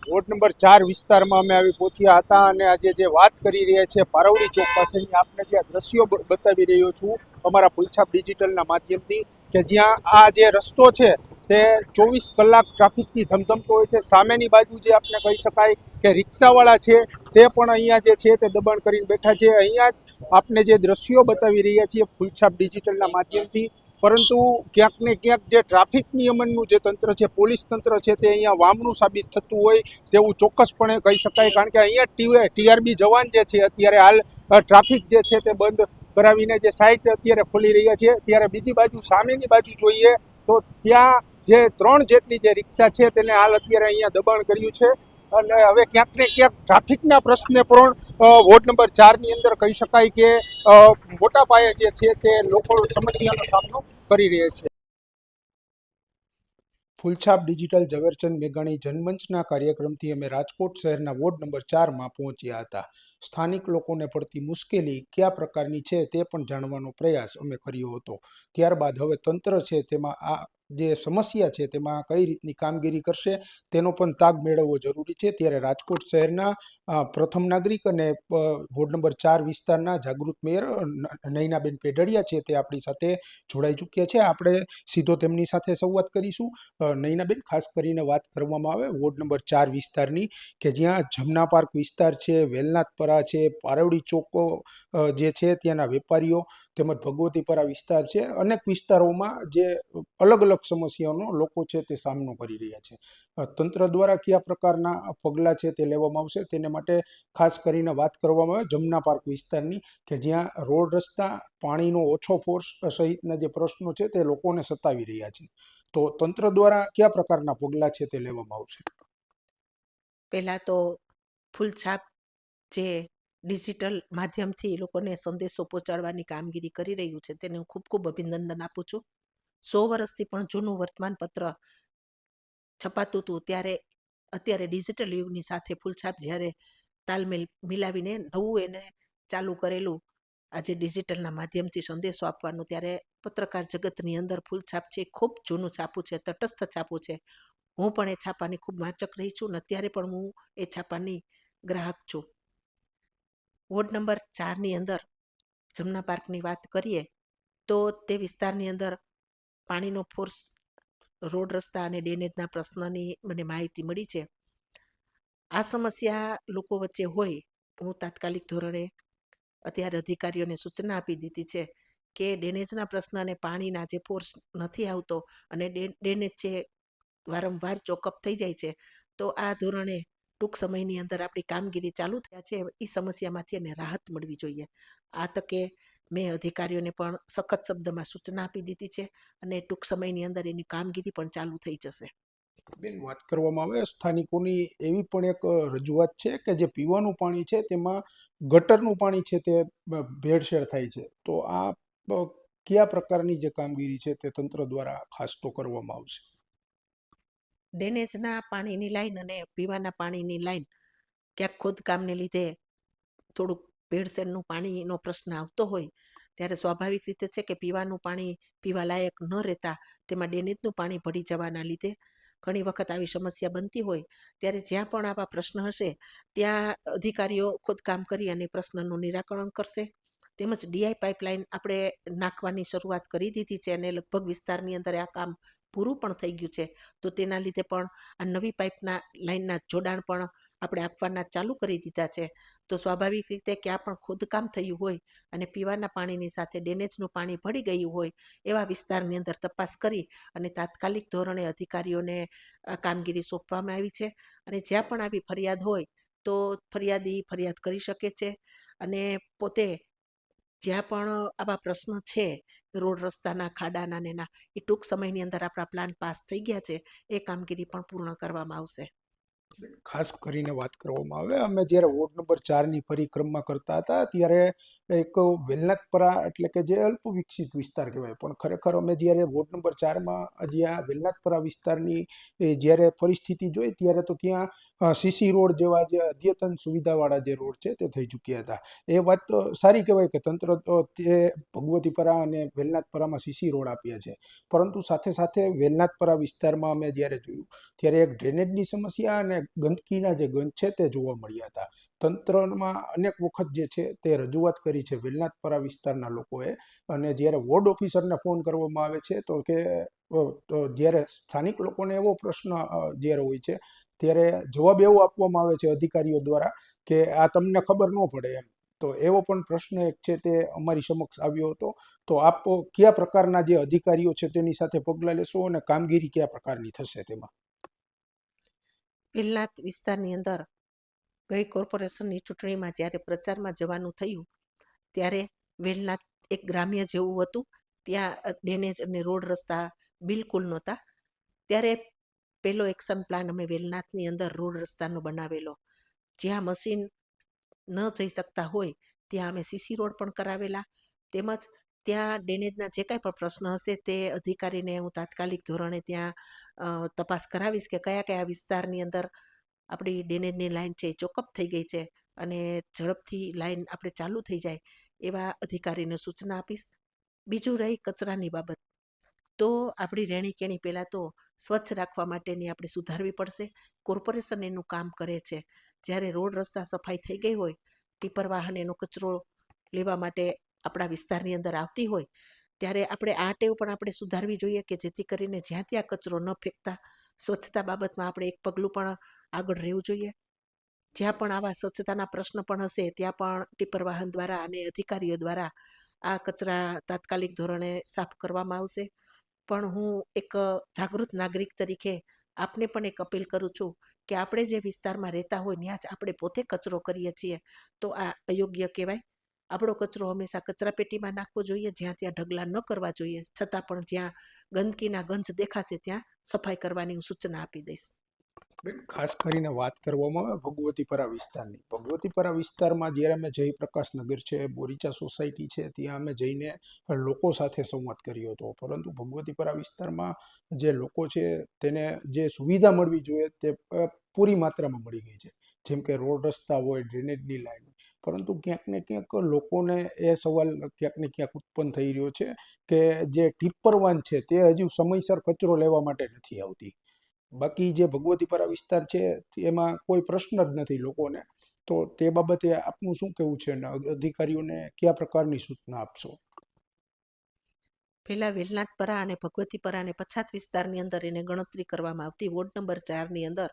વોર્ડ નંબર 4 વિસ્તારમાં અમે આવી પહોંચ્યા હતા અને આજે જે વાત કરી રહ્યા છે પારવડી ચોક પાસેની, આપને જે દ્રશ્યો બતાવી રહ્યો છું અમારા ફૂલછાપ ડિજિટલના માધ્યમથી, કે જ્યાં આ જે રસ્તો છે તે 24 કલાક ટ્રાફિકથી ધમધમતો હોય છે. સામેની બાજુ જે આપણે કહી શકાય કે રિક્ષાવાળા છે તે પણ અહીંયા જે છે તે દબાણ કરીને બેઠા છે. અહીંયા આપને જે દ્રશ્યો બતાવી રહ્યા છીએ ફૂલછાપ ડિજિટલના માધ્યમથી, પરંતુ ક્યાંક ને ક્યાંક જે ટ્રાફિક નિયમનનું જે તંત્ર છે, પોલીસ તંત્ર છે, તે અહીંયા વામણું સાબિત થતું હોય તેવું ચોક્કસપણે કહી શકાય. કારણ કે અહીંયા ટીઆરબી જવાન જે છે અત્યારે હાલ ટ્રાફિક જે છે તે બંધ કરાવીને જે સાઇટ અત્યારે ખોલી રહ્યા છે, ત્યારે બીજી બાજુ સામેની બાજુ જોઈએ તો ત્યાં જે 3 જેટલી જે રિક્ષા છે તેને હાલ અત્યારે અહીંયા દબાણ કર્યું છે. અને હવે ક્યાંક ને ક્યાંક ટ્રાફિકના પ્રશ્ને પણ વોર્ડ નંબર 4ની અંદર કહી શકાય કે મોટા પાયે જે છે તે લોકો સમસ્યાનો સામનો કરી રહ્યા છે. ફૂલછાપ ડિજિટલ ઝવેરચંદ મેઘાણી જનમંચના કાર્યક્રમથી અમે રાજકોટ શહેરના વોર્ડ નંબર 4માં પહોંચ્યા હતા. સ્થાનિક લોકોને પડતી મુશ્કેલી કયા પ્રકારની છે તે પણ જાણવાનો પ્રયાસ અમે કર્યો હતો. ત્યારબાદ હવે તંત્ર છે તેમાં આ જે સમસ્યા છે તેમાં કઈ રીતની કામગીરી કરશે તેનો પણ તાગ મેળવવો જરૂરી છે. ત્યારે રાજકોટ શહેરના પ્રથમ નાગરિક અને વોર્ડ નંબર 4 વિસ્તારના જાગૃત મેયર નયનાબેન પેઢડિયા છે તે આપણી સાથે જોડાઈ ચૂક્યા છે. આપણે સીધો તેમની સાથે સંવાદ કરીશું. નયનાબેન, ખાસ કરીને વાત કરવામાં આવે વોર્ડ નંબર 4 વિસ્તારની, કે જ્યાં જમના પાર્ક વિસ્તાર છે, વેલનાથપરા છે, પારવડી ચોકો જે છે ત્યાંના વેપારીઓ તેમજ ભગવતીપરા વિસ્તાર છે, અનેક વિસ્તારોમાં જે અલગ અલગ સમસ્યાઓનો લોકો છે તે સામનો કરી રહ્યા છે. તંત્ર દ્વારા કયા પ્રકારના પગલાં છે તે લેવામાં આવશે તેને માટે ખાસ કરીને વાત કરવામાં આવે જમના પાર્ક વિસ્તારની, કે જ્યાં રોડ રસ્તા, પાણીનો ઓછો ફોર્સ સહિતના જે પ્રશ્નો છે તે લોકોને સતાવી રહ્યા છે. તો તંત્ર દ્વારા કયા પ્રકારના પગલાં છે તે લેવામાં આવશે? પહેલાં તો ફૂલછાપ જે ડિજિટલ માધ્યમથી લોકોને સંદેશો પહોંચાડવાની કામગીરી કરી રહ્યું છે તેને હું ખૂબ ખૂબ અભિનંદન આપું છું. 100 વર્ષથી પણ જૂનું વર્તમાનપત્ર છપાતું હતું ત્યારે અત્યારે ડિજિટલ યુગની સાથે ફૂલછાપ જ્યારે તાલમેલ મિલાવીને નવું એને ચાલુ કરેલું આજે ડિજિટલના માધ્યમથી સંદેશો આપવાનું, ત્યારે પત્રકાર જગતની અંદર ફૂલછાપ છે ખૂબ જૂનું છાપું છે, તટસ્થ છાપું છે. હું પણ એ છાપાની ખૂબ વાંચક રહી છું અને અત્યારે પણ હું એ છાપાની ગ્રાહક છું. વોર્ડ નંબર 4ની અંદર જમના પાર્કની વાત કરીએ તો તે વિસ્તારની અંદર પાણીનો ફોર્સ, રોડ રસ્તા અને ડ્રેનેજના પ્રશ્નની મને માહિતી મળી છે. આ સમસ્યા લોકો વચ્ચે હોય, હું તાત્કાલિક ધોરણે અત્યારે અધિકારીઓને સૂચના આપી દીધી છે કે ડ્રેનેજના પ્રશ્ન અને પાણીના જે ફોર્સ નથી આવતો અને ડ્રેનેજ છે વારંવાર ચોકઅપ થઈ જાય છે, તો આ ધોરણે ટૂંક સમયની અંદર આપણી કામગીરી ચાલુ થયા છે એ સમસ્યામાંથી એને રાહત મળવી જોઈએ. આ તકે મેં અધિકારીઓને પણ સખત શબ્દમાં સૂચના આપી દીધી છે અને ટૂંક સમયની અંદર એની કામગીરી પણ ચાલુ થઈ જશે. બેન, વાત કરવામાં આવે સ્થાનિકોની એવી પણ એક રજૂઆત છે કે જે પીવાનું પાણી છે તેમાં ગટરનું પાણી છે તે ભેળસેળ થાય છે. તો આ કયા પ્રકારની જે કામગીરી છે તે તંત્ર દ્વારા ખાસ તો કરવામાં આવશે? ડ્રેનેજના પાણીની લાઈન અને પીવાના પાણીની લાઈન ક્યાંક ખોદકામને લીધે થોડુંક ભેળસેળનું પાણીનો પ્રશ્ન આવતો હોય ત્યારે સ્વાભાવિક રીતે છે કે પીવાનું પાણી પીવા લાયક ન રહેતા તેમાં ડ્રેનેજનું પાણી ભળી જવાના લીધે ઘણી વખત આવી સમસ્યા બનતી હોય. ત્યારે જ્યાં પણ આવા પ્રશ્ન હશે ત્યાં અધિકારીઓ ખોદકામ કરી અને પ્રશ્નનું નિરાકરણ કરશે. તેમજ ડીઆઈ પાઇપલાઇન આપણે નાખવાની શરૂઆત કરી દીધી છે અને લગભગ વિસ્તારની અંદર આ કામ પૂરું પણ થઈ ગયું છે. તો તેના લીધે પણ આ નવી પાઇપના લાઇનના જોડાણ પણ આપણે આપવાના ચાલુ કરી દીધા છે. તો સ્વાભાવિક રીતે ક્યાં પણ ખોદકામ થયું હોય અને પીવાના પાણીની સાથે ડેનેજનું પાણી ભળી ગયું હોય એવા વિસ્તારની અંદર તપાસ કરી અને તાત્કાલિક ધોરણે અધિકારીઓને કામગીરી સોંપવામાં આવી છે. અને જ્યાં પણ આવી ફરિયાદ હોય તો ફરિયાદી ફરિયાદ કરી શકે છે અને પોતે જ્યાં પણ આવા પ્રશ્નો છે રોડ રસ્તાના ખાડાના ને એના એ ટૂંક સમયની અંદર આપણા પ્લાન પાસ થઈ ગયા છે. એ કામગીરી પણ પૂર્ણ કરવામાં આવશે. ખાસ કરીને વાત કરવામાં આવે, અમે જ્યારે વોર્ડ નંબર 4ની પરિક્રમા કરતા હતા ત્યારે એક વેલનાથપરા એટલે કે જે અલ્પ વિકસિત વિસ્તાર કહેવાય, પણ ખરેખર અમે જ્યારે વોર્ડ નંબર 4માં જ્યાં વેલનાથપરા વિસ્તારની જ્યારે પરિસ્થિતિ જોઈ ત્યારે તો ત્યાં સીસી રોડ જેવા જે અદ્યતન સુવિધાવાળા જે રોડ છે તે થઈ ચૂક્યા હતા. એ વાત તો સારી કહેવાય કે તંત્ર તે ભગવતીપરા અને વેલનાથપરામાં સીસી રોડ આપ્યા છે, પરંતુ સાથે સાથે વેલનાથપરા વિસ્તારમાં અમે જ્યારે જોયું ત્યારે એક ડ્રેનેજની સમસ્યા અને ગંદકીના જે ગંજ છે તે જોવા મળ્યા હતા. તંત્રમાં અનેક વખત જે છે તે રજૂઆત કરી છે વેલનાથપરા વિસ્તારના લોકોએ, અને જ્યારે વોર્ડ ઓફિસરને ફોન કરવામાં આવે છે તો કે તો જ્યારે સ્થાનિક લોકોને એવો પ્રશ્ન જ્યારે હોય છે ત્યારે જવાબ એવો આપવામાં આવે છે અધિકારીઓ દ્વારા કે આ તમને ખબર ન પડે એમ. તો એવો પણ પ્રશ્ન એક છે તે અમારી સમક્ષ આવ્યો હતો. તો આપ કયા પ્રકારના જે અધિકારીઓ છે તેની સાથે પગલાં લેશો અને કામગીરી કયા પ્રકારની થશે તેમાં? વેલનાથ વિસ્તારની અંદર ગઈ કોર્પોરેશનની ચૂંટણીમાં જ્યારે પ્રચારમાં જવાનું થયું ત્યારે વેલનાથ એક ગ્રામ્ય જેવું હતું. ત્યાં ડેનેજ અને રોડ રસ્તા બિલકુલ નહોતા. ત્યારે પહેલો એક્શન પ્લાન અમે વેલનાથની અંદર રોડ રસ્તાનો બનાવેલો. જ્યાં મશીન ન જઈ શકતા હોય ત્યાં અમે સીસી રોડ પણ કરાવેલા. તેમજ ત્યાં ડેનેજના જે કાંઈ પણ પ્રશ્ન હશે તે અધિકારીને હું તાત્કાલિક ધોરણે ત્યાં તપાસ કરાવીશ કે કયા કયા વિસ્તારની અંદર આપણી ડેનેજની લાઈન છે એ ચોકઅપ થઈ ગઈ છે અને ઝડપથી લાઈન આપણે ચાલુ થઈ જાય એવા અધિકારીને સૂચના આપીશ. બીજું રહી કચરાની બાબત, તો આપણી રહેણીકેણી પહેલાં તો સ્વચ્છ રાખવા માટેની આપણે સુધારવી પડશે. કોર્પોરેશન એનું કામ કરે છે. જ્યારે રોડ રસ્તા સફાઈ થઈ ગઈ હોય, ટીપર વાહન એનો કચરો લેવા માટે આપણા વિસ્તારની અંદર આવતી હોય ત્યારે આપણે આ ટેવ પણ આપણે સુધારવી જોઈએ કે જેથી કરીને જ્યાં ત્યાં કચરો ન ફેંકતા સ્વચ્છતા બાબતમાં આપણે એક પગલું પણ આગળ રહેવું જોઈએ. જ્યાં પણ આવા સ્વચ્છતાના પ્રશ્ન પણ હશે ત્યાં પણ ટીપર વાહન દ્વારા અને અધિકારીઓ દ્વારા આ કચરા તાત્કાલિક ધોરણે સાફ કરવામાં આવશે. પણ હું એક જાગૃત નાગરિક તરીકે આપને પણ એક અપીલ કરું છું કે આપણે જે વિસ્તારમાં રહેતા હોય ત્યાં જ આપણે પોતે કચરો કરીએ છીએ તો આ અયોગ્ય કહેવાય. આપણો કચરો હંમેશા કચરાપેટીમાં નાખવો જોઈએ, જ્યાં ત્યાં ઢગલા ન કરવા જોઈએ. છતાં પણ જ્યાં ગંદકીના ગંજ દેખાશે ત્યાં સફાઈ કરવાની હું સૂચના આપી દઈશ. બેન, ખાસ કરીને વાત કરવામાં આવે ભગવતીપરા વિસ્તારની. ભગવતીપરા વિસ્તારમાં જ્યારે અમે જયપ્રકાશ નગર છે, બોરીચા સોસાયટી છે, ત્યાં અમે જઈને લોકો સાથે સંવાદ કર્યો હતો, પરંતુ ભગવતીપરા વિસ્તારમાં જે લોકો છે તેને જે સુવિધા મળવી જોઈએ તે પૂરી માત્રામાં મળી ગઈ છે, જેમ કે રોડ રસ્તા હોય, ડ્રેનેજની લાઈન, પરંતુ ક્યાંક ને ક્યાંક લોકોને એ સવાલ ક્યાંક ને ક્યાંક ઉત્પન્ન થઈ રહ્યો છે કે જે ટિપ્પર વાન છે તે હજુ સમયસર કચરો લેવા માટે નથી આવતી. બાકી જે ભગવતીપરા વિસ્તાર છે એમાં કોઈ પ્રશ્ન જ નથી લોકોને. તો તે બાબતે આપનું શું કહેવું છે અને અધિકારીઓને કયા પ્રકારની સૂચના આપશો? પહેલા વેલનાથપરા અને ભગવતીપરા અને પછાત વિસ્તારની અંદર એને ગણતરી કરવામાં આવતી. વોર્ડ નંબર 4ની અંદર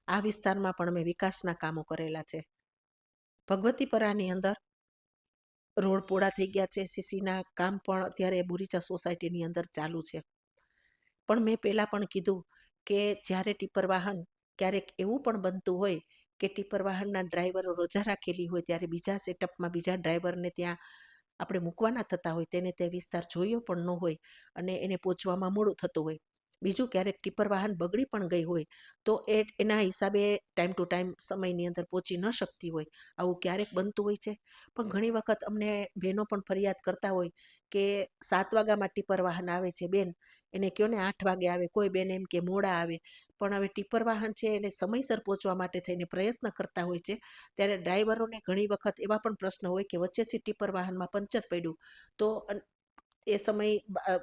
આ વિસ્તારમાં પણ અમે વિકાસના કામો કરેલા છે. ભગવતીપરાની અંદર રોડ પોળા થઈ ગયા છે. સીસીના કામ પણ અત્યારે બોરીચા સોસાયટીની અંદર ચાલુ છે. પણ મેં પહેલાં પણ કીધું કે જ્યારે ટીપર વાહન ક્યારેક એવું પણ બનતું હોય કે ટીપર વાહનના ડ્રાઈવરો રજા રાખેલી હોય ત્યારે બીજા સેટઅપમાં બીજા ડ્રાઈવરને ત્યાં આપણે મૂકવાના થતા હોય, તેને તે વિસ્તાર જોયો પણ ન હોય અને એને પહોંચવામાં મોડું થતું હોય. બીજું ક્યારેક ટીપર વાહન બગડી પણ ગઈ હોય તો એના હિસાબે ટાઈમ ટુ ટાઈમ સમયની અંદર પહોંચી ન શકતી હોય. આવું ક્યારેક બનતું હોય છે. પણ ઘણી વખત અમને બહેનો પણ ફરિયાદ કરતા હોય કે 7 વાગ્યામાં ટીપર વાહન આવે છે બેન, એને કહો ને 8 વાગે આવે. કોઈ બેન એમ કે મોડા આવે. પણ હવે ટીપર વાહન છે એને સમયસર પહોંચવા માટે થઈને પ્રયત્ન કરતા હોય છે. ત્યારે ડ્રાઈવરોને ઘણી વખત એવા પણ પ્રશ્ન હોય કે વચ્ચેથી ટીપર વાહનમાં પંચર પડ્યું તો એ સમય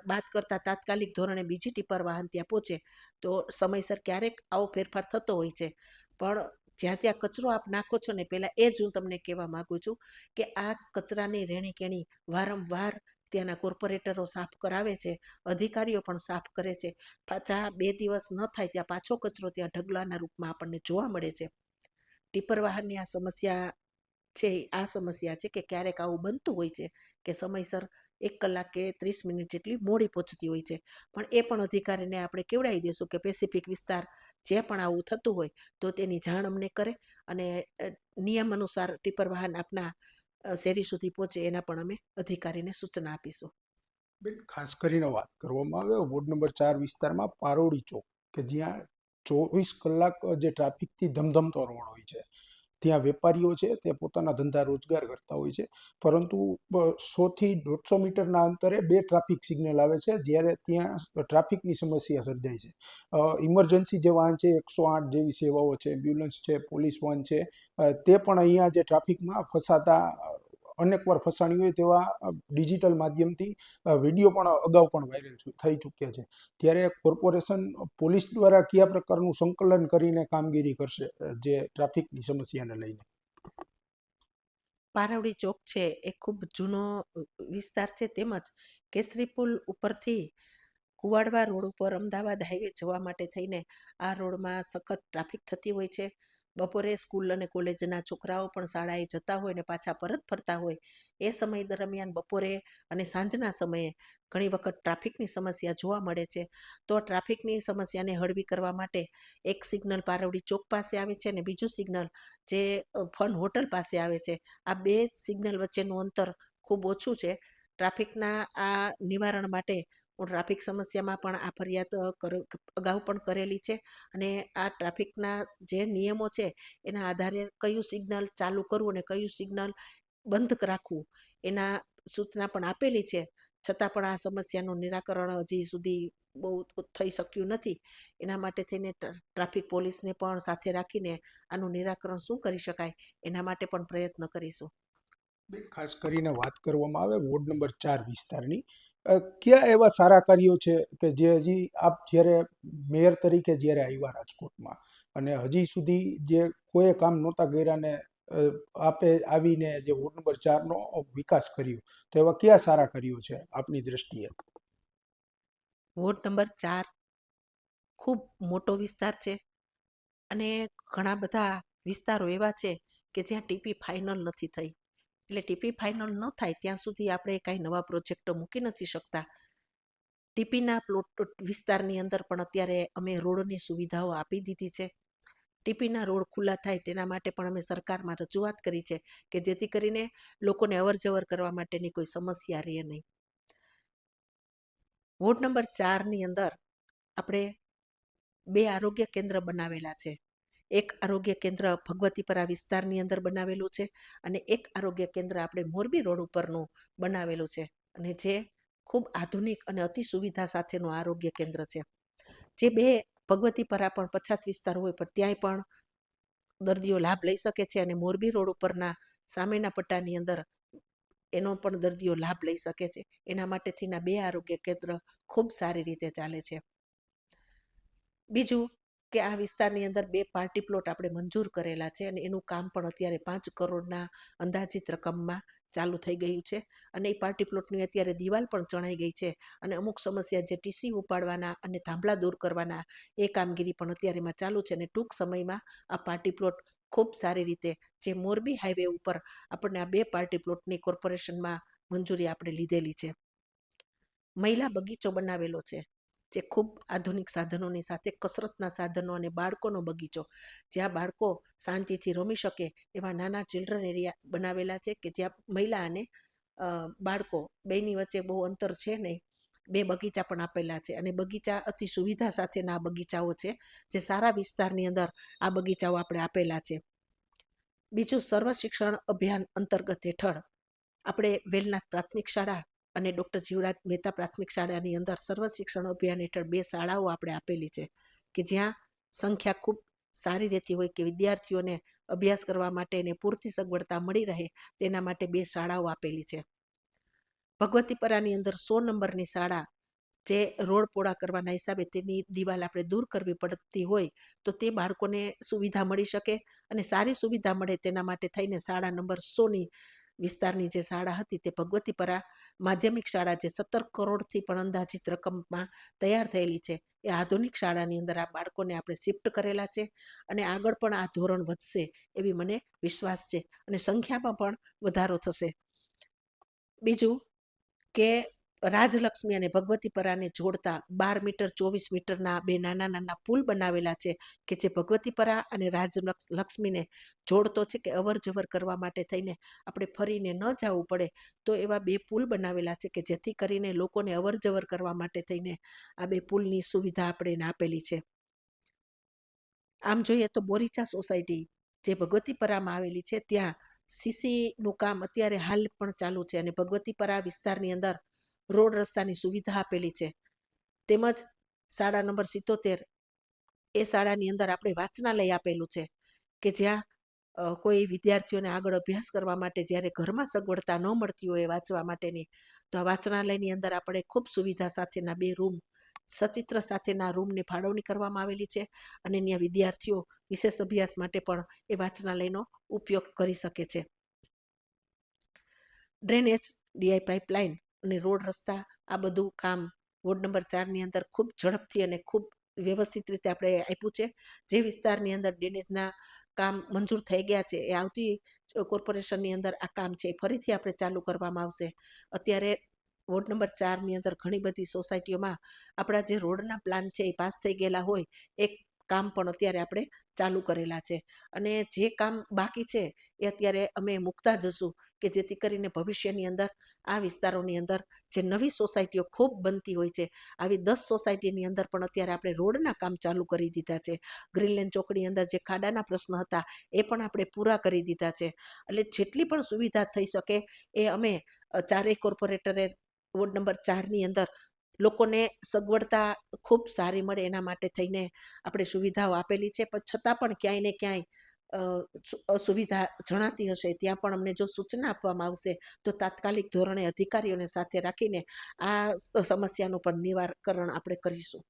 બાદ કરતાં તાત્કાલિક ધોરણે બીજી ટીપર વાહન ત્યાં પહોંચે તો સમયસર ક્યારેક આવો ફેરફાર થતો હોય છે. પણ જ્યાં ત્યાં કચરો આપ નાખો છો ને, પહેલાં એ જ હું તમને કહેવા માગું છું કે આ કચરાની રહેણીકેણી વારંવાર ત્યાંના કોર્પોરેટરો સાફ કરાવે છે, અધિકારીઓ પણ સાફ કરે છે. પાછા 2 દિવસ ન થાય ત્યાં પાછો કચરો ત્યાં ઢગલાના રૂપમાં આપણને જોવા મળે છે. ટીપર વાહનની આ સમસ્યા છે કે ક્યારેક આવું બનતું હોય છે કે સમયસર 1 કલાક કે 30 મિનિટ જેટલી મોડી પહોંચતી હોય છે. પણ એ પણ અધિકારીને આપણે કેવડાવી દઈશું કે પેસિફિક વિસ્તાર જે પણ આવું થતું હોય તો તેની જાણ અમને કરે અને નિયમ અનુસાર ટીપર વાહન આપના શેરી સુધી પહોંચે એના પણ અમે અધિકારીને સૂચના આપીશું. બેન, ખાસ કરીને વાત કરવામાં આવે વોર્ડ નંબર 4 વિસ્તારમાં પારોડી ચોક કે જ્યાં 24 કલાક જે ટ્રાફિકથી ધમધમતો રોડ હોય છે, ત્યાં વેપારીઓ છે તે પોતાના ધંધા રોજગાર કરતા હોય છે, પરંતુ 100 થી 150 મીટરના અંતરે 2 ટ્રાફિક સિગ્નલ આવે છે, જ્યારે ત્યાં ટ્રાફિકની સમસ્યા સર્જાય છે. ઇમરજન્સી જે વાહન છે, 108 જેવી સેવાઓ છે, એમ્બ્યુલન્સ છે, પોલીસ વાહન છે, તે પણ અહીંયા જે ટ્રાફિકમાં ફસાતા અનેકવાર ફસાણી હોય તેવા ડિજિટલ માધ્યમથી વિડીયો પણ અગાઉ પણ વાયરલ થઈ ચૂક્યા છે. ત્યારે કોર્પોરેશન પોલીસ દ્વારા કયા પ્રકારનું સંકલન કરીને કામગીરી કરશે જે ટ્રાફિકની સમસ્યાને લઈને? પારવડી ચોક છે એ ખૂબ જૂનો વિસ્તાર છે, તેમજ કેસરી પુલ ઉપરથી કુવાડવા રોડ ઉપર અમદાવાદ હાઈવે જવા માટે થઈને આ રોડમાં સખત ટ્રાફિક થતી હોય છે. બપોરે સ્કૂલ અને કોલેજના છોકરાઓ પણ શાળાએ જતા હોય ને પાછા પરત ફરતા હોય એ સમય દરમિયાન બપોરે અને સાંજના સમયે ઘણી વખત ટ્રાફિકની સમસ્યા જોવા મળે છે. તો ટ્રાફિકની સમસ્યાને હળવી કરવા માટે એક સિગ્નલ પારવડી ચોક પાસે આવે છે અને બીજું સિગ્નલ જે ફન હોટલ પાસે આવે છે. આ 2 સિગ્નલ વચ્ચેનું અંતર ખૂબ ઓછું છે. ટ્રાફિકના આ નિવારણ માટે હું ટ્રાફિક સમસ્યામાં પણ આ ફરિયાદ અગાઉ પણ કરેલી છે અને આ ટ્રાફિકના જે નિયમો છે એના આધારે કયું સિગ્નલ ચાલુ કરવું અને કયું સિગ્નલ બંધ રાખવું એના સૂચના પણ આપેલી છે. છતાં પણ આ સમસ્યાનું નિરાકરણ હજી સુધી બહુ થઈ શક્યું નથી. એના માટે થઈને ટ્રાફિક પોલીસને પણ સાથે રાખીને આનું નિરાકરણ શું કરી શકાય એના માટે પણ પ્રયત્ન કરીશું. ખાસ કરીને વાત કરવામાં આવે વોર્ડ નંબર 4 વિસ્તારની, કયા એવા સારા કાર્યો છે કે જે હજી આપ જ્યારે મેયર તરીકે જ્યારે આવ્યા રાજકોટમાં અને હજી સુધી જે કોઈ કામ નહોતા કર્યા ને આપે આવીને જે વોર્ડ નંબર 4નો વિકાસ કર્યો, તો એવા કયા સારા કાર્યો છે આપની દ્રષ્ટિએ? વોર્ડ નંબર 4 ખૂબ મોટો વિસ્તાર છે અને ઘણા બધા વિસ્તારો એવા છે કે જ્યાં ટીપી ફાઇનલ નથી થઈ. એટલે ટીપી ફાઇનલ ન થાય ત્યાં સુધી આપણે કાંઈ નવા પ્રોજેક્ટો મૂકી નથી શકતા. ટીપીના પ્લોટ વિસ્તારની અંદર પણ અત્યારે અમે રોડની સુવિધાઓ આપી દીધી છે. ટીપીના રોડ ખુલ્લા થાય તેના માટે પણ અમે સરકારમાં રજૂઆત કરી છે કે જેથી કરીને લોકોને અવરજવર કરવા માટેની કોઈ સમસ્યા રહે નહીં. વોર્ડ નંબર 4ની અંદર આપણે 2 આરોગ્ય કેન્દ્ર બનાવેલા છે. એક આરોગ્ય કેન્દ્ર ભગવતીપરા વિસ્તારની અંદર બનાવેલું છે અને એક આરોગ્ય કેન્દ્ર આપણે મોરબી રોડ ઉપરનું બનાવેલું છે અને જે ખૂબ આધુનિક અને અતિ સુવિધા સાથેનું આરોગ્ય કેન્દ્ર છે. જે 2 ભગવતીપરા પણ પછાત વિસ્તાર હોય પણ ત્યાંય પણ દર્દીઓ લાભ લઈ શકે છે અને મોરબી રોડ ઉપરના સામેના પટ્ટાની અંદર એનો પણ દર્દીઓ લાભ લઈ શકે છે. એના માટે થઈને 2 આરોગ્ય કેન્દ્ર ખૂબ સારી રીતે ચાલે છે. બીજું કે આ વિસ્તારની અંદર 2 પાર્ટી પ્લોટ આપણે મંજૂર કરેલા છે અને એનું કામ પણ અત્યારે 5 કરોડના અંદાજિત રકમમાં ચાલુ થઈ ગયું છે અને એ પાર્ટી પ્લોટની અત્યારે દિવાલ પણ ચણાઈ ગઈ છે અને અમુક સમસ્યા જે ટીસી ઉપાડવાના અને થાંભલા દૂર કરવાના એ કામગીરી પણ અત્યારેમાં ચાલુ છે અને ટૂંક સમયમાં આ પાર્ટી પ્લોટ ખૂબ સારી રીતે જે મોરબી હાઈવે ઉપર આપણને આ 2 પાર્ટી પ્લોટની કોર્પોરેશનમાં મંજૂરી આપણે લીધેલી છે. મહિલા બગીચો બનાવેલો છે જે ખૂબ આધુનિક સાધનોની સાથે કસરતના સાધનો અને બાળકોનો બગીચો, જ્યાં બાળકો શાંતિથી રમી શકે એવા નાના ચિલ્ડ્રન એરિયા બનાવેલા છે કે જ્યાં મહિલા અને બાળકો બેની વચ્ચે બહુ અંતર છે નહીં. 2 બગીચા પણ આપેલા છે અને બગીચા અતિ સુવિધા સાથેના આ બગીચાઓ છે જે સારા વિસ્તારની અંદર આ બગીચાઓ આપણે આપેલા છે. બીજું, સર્વ શિક્ષણ અભિયાન અંતર્ગત હેઠળ આપણે વેલનાથ પ્રાથમિક શાળા અને ડૉક્ટર જીવરાજ મહેતા પ્રાથમિક શાળાની અંદર સર્વ શિક્ષણ અભિયાન હેઠળ 2 શાળાઓ આપણે આપેલી છે કે જ્યાં સંખ્યા ખૂબ સારી રહેતી હોય કે વિદ્યાર્થીઓને અભ્યાસ કરવા માટે એને પૂરતી સગવડતા મળી રહે તેના માટે 2 શાળાઓ આપેલી છે. ભગવતીપરાની અંદર 100 નંબરની શાળા જે રોડ પોળા કરવાના હિસાબે તેની દિવાલ આપણે દૂર કરવી પડતી હોય તો તે બાળકોને સુવિધા મળી શકે અને સારી સુવિધા મળે તેના માટે થઈને શાળા નંબર 100ની વિસ્તારની જે શાળા હતી તે ભગવતીપરા માધ્યમિક શાળા જે 17 કરોડથી પણ અંદાજિત રકમમાં તૈયાર થયેલી છે એ આધુનિક શાળાની અંદર આ બાળકોને આપણે શિફ્ટ કરેલા છે અને આગળ પણ આ ધોરણ વધશે એવી મને વિશ્વાસ છે અને સંખ્યામાં પણ વધારો થશે. બીજું કે રાજલક્ષ્મી અને ભગવતીપરાને જોડતા 12 મીટર 24 મીટરના બે નાના નાના પુલ બનાવેલા છે કે જે ભગવતીપરા અને રાજલક્ષ્મીને જોડતો છે કે અવર જવર કરવા માટે થઈને આપણે ફરીને ન જવું પડે તો એવા 2 પુલ બનાવેલા છે કે જેથી કરીને લોકોને અવર જવર કરવા માટે થઈને આ 2 પુલની સુવિધા આપણે એને આપેલી છે. આમ જોઈએ તો બોરીચા સોસાયટી જે ભગવતીપરામાં આવેલી છે ત્યાં સીસીનું કામ અત્યારે હાલ પણ ચાલુ છે અને ભગવતીપરા વિસ્તારની અંદર રોડ રસ્તાની સુવિધા આપેલી છે. તેમજ શાળા નંબર 77 એ શાળાની અંદર આપણે વાંચનાલય આપેલું છે કે જ્યાં કોઈ વિદ્યાર્થીઓને આગળ અભ્યાસ કરવા માટે જ્યારે ઘરમાં સગવડતા ન મળતી હોય વાંચવા માટેની તો આ વાંચનાલયની અંદર આપણે ખૂબ સુવિધા સાથેના 2 રૂમ સચિત્ર સાથેના રૂમની ફાળવણી કરવામાં આવેલી છે અને ત્યાં વિદ્યાર્થીઓ વિશેષ અભ્યાસ માટે પણ એ વાંચનાલયનો ઉપયોગ કરી શકે છે. ડ્રેનેજ, ડીઆઈ પાઇપલાઇન અને રોડ રસ્તા આ બધું કામ વોર્ડ નંબર 4ની અંદર ખૂબ ઝડપથી અને ખૂબ વ્યવસ્થિત રીતે આપણે આપ્યું છે. જે વિસ્તારની અંદર ડ્રેનેજના કામ મંજૂર થઈ ગયા છે એ આવતી કોર્પોરેશનની અંદર આ કામ છે ફરીથી આપણે ચાલુ કરવામાં આવશે. અત્યારે વોર્ડ નંબર 4ની અંદર ઘણી બધી સોસાયટીઓમાં આપણા જે રોડના પ્લાન છે એ પાસ થઈ ગયેલા હોય એક કામ પણ અત્યારે આપણે ચાલુ કરેલા છે અને જે કામ બાકી છે એ અત્યારે અમે મૂકતા જશું કે જેથી કરીને ભવિષ્યની અંદર આ વિસ્તારોની અંદર જે નવી સોસાયટીઓ ખૂબ બનતી હોય છે આવી 10 સોસાયટીની અંદર પણ અત્યારે આપણે રોડના કામ ચાલુ કરી દીધા છે. ગ્રીનલેન્ડ ચોકડી અંદર જે ખાડાના પ્રશ્ન હતા એ પણ આપણે પૂરા કરી દીધા છે. એટલે જેટલી પણ સુવિધા થઈ શકે એ અમે ચારેય કોર્પોરેટરે વોર્ડ નંબર 4ની અંદર લોકોને સગવડતા ખૂબ સારી મળે એના માટે થઈને આપણે સુવિધાઓ આપેલી છે. પણ છતાં પણ ક્યાંય ને ક્યાંય અસુવિધા જણાતી હશે ત્યાં પણ અમને જો સૂચના આપવામાં આવશે તો તાત્કાલિક ધોરણે અધિકારીઓને સાથે રાખીને આ સમસ્યાનું પણ નિવારણ આપણે કરીશું.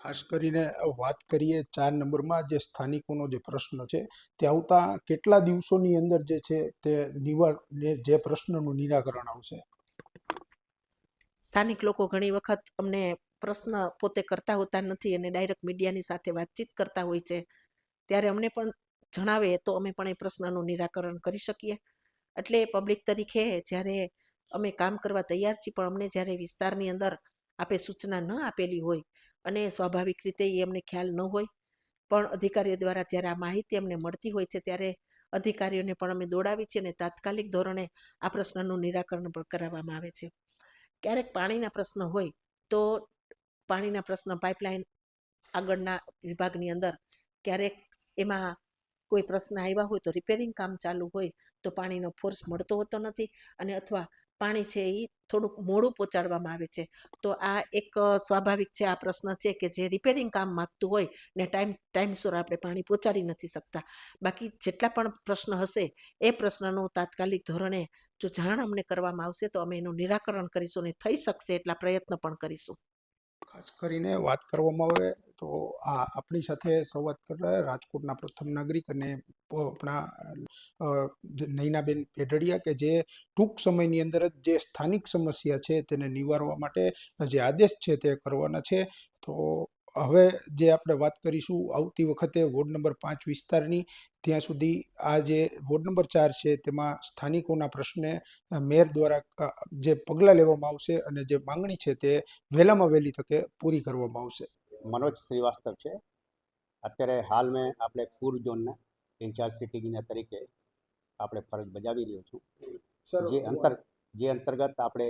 ખાસ કરીને વાત કરીએ 4 નંબરમાં જે સ્થાનિકોનો જે પ્રશ્ન છે તે આવતા કેટલા દિવસોની અંદર જે છે તે જે પ્રશ્નનું નિરાકરણ આવશે? સ્થાનિક લોકો ઘણી વખત અમને પ્રશ્ન પોતે કરતા હોતા નથી અને ડાયરેક્ટ મીડિયાની સાથે વાતચીત કરતા હોય છે ત્યારે અમને પણ જણાવે તો અમે પણ એ પ્રશ્નનું નિરાકરણ કરી શકીએ. એટલે પબ્લિક તરીકે જ્યારે અમે કામ કરવા તૈયાર છીએ પણ અમને જ્યારે વિસ્તારની અંદર આપે સૂચના ન આપેલી હોય અને સ્વાભાવિક રીતે એ અમને ખ્યાલ ન હોય પણ અધિકારીઓ દ્વારા જ્યારે આ માહિતી અમને મળતી હોય છે ત્યારે અધિકારીઓને પણ અમે દોડાવી છીએ અને તાત્કાલિક ધોરણે આ પ્રશ્નનું નિરાકરણ પણ કરાવવામાં આવે છે. ક્યારેક પાણીના પ્રશ્ન હોય તો પાણીના પ્રશ્ન પાઇપલાઇન આગળના વિભાગની અંદર ક્યારેક એમાં કોઈ પ્રશ્ન આવ્યા હોય તો રિપેરિંગ કામ ચાલુ હોય તો પાણીનો ફોર્સ મળતો હોતો નથી અને અથવા પાણી છે એ થોડુંક મોડું પહોંચાડવામાં આવે છે. તો આ એક સ્વાભાવિક છે આ પ્રશ્ન છે કે જે રિપેરિંગ કામ માગતું હોય ને ટાઈમસર આપણે પાણી પહોંચાડી નથી શકતા. બાકી જેટલા પણ પ્રશ્ન હશે એ પ્રશ્નનું તાત્કાલિક ધોરણે જો જાણ અમને કરવામાં આવશે તો અમે એનું નિરાકરણ કરીશું અને થઈ શકશે એટલા પ્રયત્ન પણ કરીશું. ખાસ કરીને વાત કરવામાં આવે તો આ આપણી સાથે સંવાદ કરતા રાજકોટના પ્રથમ નાગરિક અને આપણા નૈનાબેન પેઢડિયા કે જે ટૂંક સમયની અંદર જ જે સ્થાનિક સમસ્યા છે તેને નિવારવા માટે જે આદેશ છે તે કરવાના છે. તો હવે જે આપણે વાત કરીશું આવતી વખતે વોર્ડ નંબર 5 વિસ્તારની ત્યાં સુધી આ જે વોર્ડ નંબર 4 છે તેમાં સ્થાનિકોના પ્રશ્ને મેયર દ્વારા જે પગલાં લેવામાં આવશે અને જે માંગણી છે તે વહેલામાં વહેલી તકે પૂરી કરવામાં આવશે. મનોજ શ્રીવાસ્તવ છે. અત્યારે હાલ મેં આપણે પૂર્વ ઝોનના ઇન્ચાર્જ સિટીના તરીકે આપણે ફરજ બજાવી રહ્યો છું. જે અંતર્ગત આપણે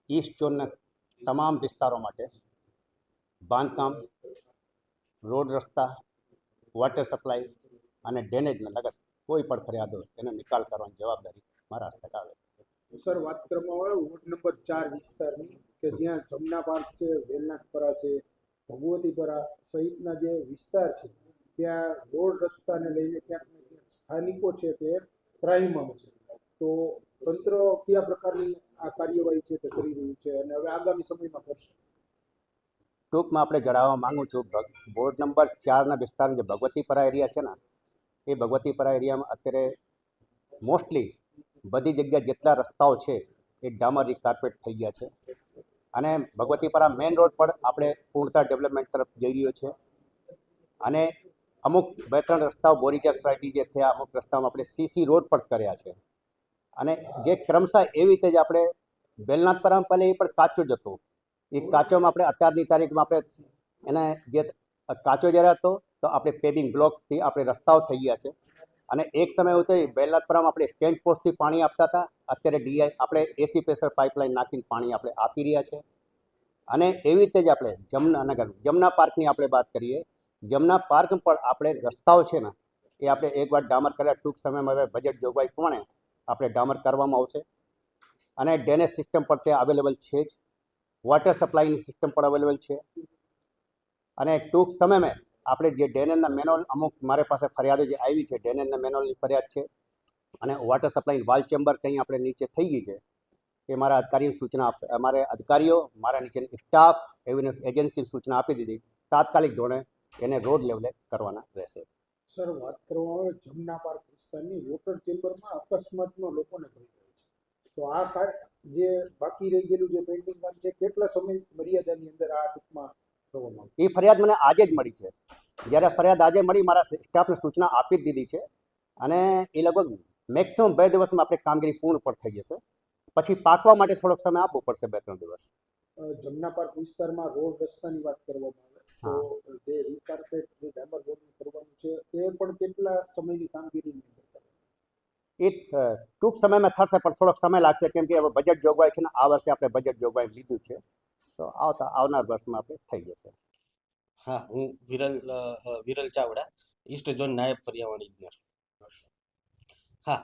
ઈસ્ટ ઝોનના તમામ વિસ્તારો માટે બાંધકામ, રોડ રસ્તા, વોટર સપ્લાય અને ડ્રેનેજને લગત કોઈ પણ ફરિયાદ હોય એનો નિકાલ કરવાની જવાબદારી મારા હસ્તક આવે. સર, વાત કરવામાં આવે વોર્ડ નંબર 4 વિસ્તારની કે જ્યાં જમના પાર્ક છે, વેલનાથપરા છે, ભગવતીપરા સહિતના જે વિસ્તાર છે ત્યાં રોડ રસ્તાને લઈને ક્યાંક ને ક્યાંક સ્થાનિકો છે તે ત્રાહિમામ છે. તો તંત્ર કયા પ્રકારની આ કાર્યવાહી છે તે કરી રહ્યું છે અને હવે આગામી સમયમાં કરશે? ટૂંકમાં આપણે જણાવવા માગું છું વોર્ડ નંબર 4ના વિસ્તારના જે ભગવતીપરા એરિયા છે ને એ ભગવતીપરા એરિયામાં અત્યારે મોસ્ટલી બધી જગ્યા જેટલા રસ્તાઓ છે એ ડામરી કાર્પેટ થઈ ગયા છે અને ભગવતીપરા મેઇન રોડ પર આપણે પૂર્ણતા ડેવલપમેન્ટ તરફ જઈ રહ્યો છે અને અમુક 2-3 રસ્તાઓ બોરીચા સોસાયટી જે થયા અમુક રસ્તાઓમાં આપણે સીસી રોડ પર કર્યા છે અને જે ક્રમશઃ એવી રીતે જ આપણે બેલનાથપરામાં પહેલાં એ પણ કાચો જ હતો એ કાચોમાં આપણે અત્યારની તારીખમાં આપણે એને જે કાચો જ્યારે હતો તો આપણે પેવિંગ બ્લોકથી આપણે રસ્તાઓ થઈ ગયા છે અને એક સમય એવું થયું બેલનાથપરામાં આપણે સ્ટેન્ડ પોસ્ટથી પાણી આપતા હતા અત્યારે ડીઆઈ આપણે એસી પ્રેશર પાઇપલાઇન નાખીને પાણી આપણે આપી રહ્યા છે અને એવી રીતે જ આપણે જમના પાર્કની આપણે વાત કરીએ જમના પાર્ક પર આપણે રસ્તાઓ છે ને એ આપણે એકવાર ડામર કર્યા ટૂંક સમયમાં હવે બજેટ જોગવાઈ પ્રમાણે આપણે ડામર કરવામાં આવશે અને ડ્રેનેજ સિસ્ટમ પર તે અવેલેબલ છે જ વોટર સપ્લાયની સિસ્ટમ પણ અવેલેબલ છે અને ટૂંક સમયમાં આપણે જે ડ્રેનેજના મેનોલ અમુક મારી પાસે ફરિયાદો જે આવી છે ડ્રેનેજના મેનોલની ફરિયાદ છે અને વોટર સપ્લાયની વાલ ચેમ્બર કંઈ આપણે નીચે થઈ ગઈ છે એ મારા અધિકારીઓની સૂચના અમારે અધિકારીઓ મારા નીચેની સ્ટાફ એજન્સીની સૂચના આપી દીધી તાત્કાલિક ધોરણે એને રોડ લેવલે કરવાના રહેશે. સર, વાત કરવામાં આવે જમના પાર્ક વિસ્તારની વોટર ચેમ્બરમાં અકસ્માતનો લોકોને ભય રહે છે, તો આ જે બાકી રહી ગયેલું જે પેન્ડિંગ કામ છે કેટલા સમય મર્યાદાની અંદર આ ટૂંકમાં કરવામાં એ ફરિયાદ મને આજે જ મળી છે. જ્યારે ફરિયાદ આજે મળી મારા સ્ટાફને સૂચના આપી જ દીધી છે અને એ લગભગ મેક્સિમમ 2 દિવસમાં આપણે કામગીરી પૂર્ણ પર થઈ જશે. પછી પાકવા માટે થોડોક સમય આપવો પડશે 2-3 દિવસ. જમના પાર્ક વિસ્તારમાં રોડ રસ્તાની વાત કરવામાં આવે તો જે રીકાર્પેટ જે ડામર રોડ કરવાનું છે એ પણ કેટલા સમયની કામગીરીની અંદર એ ટૂંક સમયમાં થશે પણ થોડોક સમય લાગશે કેમ કે હવે બજેટ જોગવાઈ છે ને આ વર્ષે આપણે બજેટ જોગવાઈ લીધું છે તો આવનાર વર્ષમાં આપણે થઈ જશે. હા, હું વિરલ ચાવડા, ઈસ્ટ ઝોન નાયબ પર્યાવરણ ઇજનેર. હા,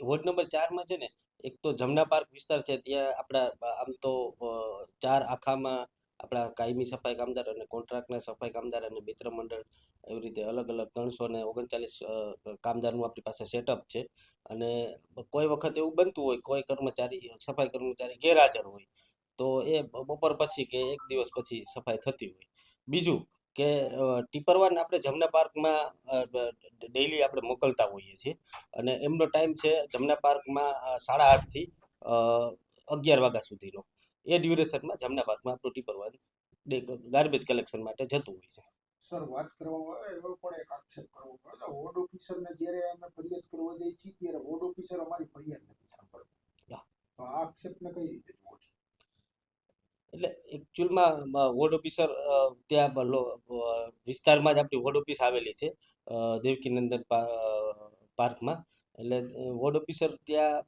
વોર્ડ નંબર 4માં છે ને એક તો જમના પાર્ક વિસ્તાર છે ત્યાં આપણા આમ તો 4 આખામાં આપણા કાયમી સફાઈ કામદાર અને કોન્ટ્રાક્ટના સફાઈ કામદાર અને મિત્ર મંડળ એવી રીતે અલગ અલગ 339 કામદારનું આપણી પાસે સેટઅપ છે અને કોઈ વખત એવું બનતું હોય કોઈ સફાઈ કર્મચારી ગેરહાજર હોય તો એ બપોર પછી કે એક દિવસ પછી સફાઈ થતી હોય. બીજું કે ટીપરવાન આપણે જમના પાર્કમાં ડેઈલી આપણે મોકલતા હોઈએ છીએ અને એમનો ટાઈમ છે જમના પાર્કમાં 8:30 થી 11 વાગ્યા સુધીનો. એ ડ્યુરેશનમાં જમના પાર્કમાં આપણું ટીપરવાન ગાર્બેજ કલેક્શન માટે જતું હોય છે. સર, વાત કરવામાં આવે એવો પણ એક આક્ષેપ કરવામાં આવે વોર્ડ ઓફિસરને જ્યારે અમે ફરિયાદ કરવા જઈએ છીએ ત્યારે વોર્ડ ઓફિસર અમારી ફરિયાદ નથી સાંભળતા, તો આ આક્ષેપને કઈ રીતે જોવો છો? એટલે એકચ્યુઅલમાં વોર્ડ ઓફિસર ત્યાં વિસ્તારમાં જ આપણી વોર્ડ ઓફિસ આવેલી છે દેવકીનંદન પાર્કમાં. એટલે વોર્ડ ઓફિસર ત્યાં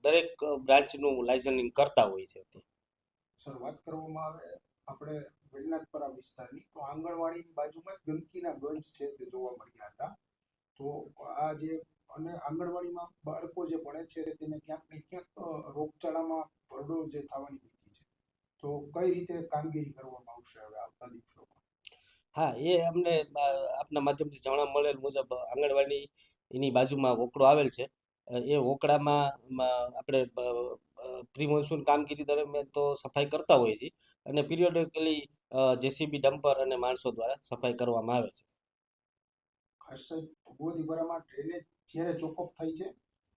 દરેક બ્રાન્ચનું લાઇસન્સિંગ કરતા હોય છે. સર, વાત કરવામાં આવે આપણે બેલનાથપરા વિસ્તારની તો આંગણવાડીની બાજુમાં જ ગંદકીના ગંજ છે તે જોવા મળ્યા હતા, તો આ જે અને આંગણવાડીમાં બાળકો જે ભણે છે તેને ક્યાંક ને ક્યાંક રોગચાળામાં ભરડો જે થવાની ભીતિ છે, તો કઈ રીતે કામગીરી કરવામાં આવશે હવે આવતા દિવસોમાં? હા, એ અમને આપના માધ્યમથી જાણવા મળેલ મુજબ આંગણવાડી એની બાજુમાં વોકડો આવેલ છે. એ વોકડામાં આપણે પ્રી મોન્સૂન કામગીરી દરમિયાન તો સફાઈ કરતા હોઈએ છીએ અને પિરિયોડિકલી જેસીબી ડમ્પર અને માણસો દ્વારા સફાઈ કરવામાં આવે છે. ખાસ ભગવતીપરામાં ડ્રેનેજ જ્યારે ચોકઅપ થાય છે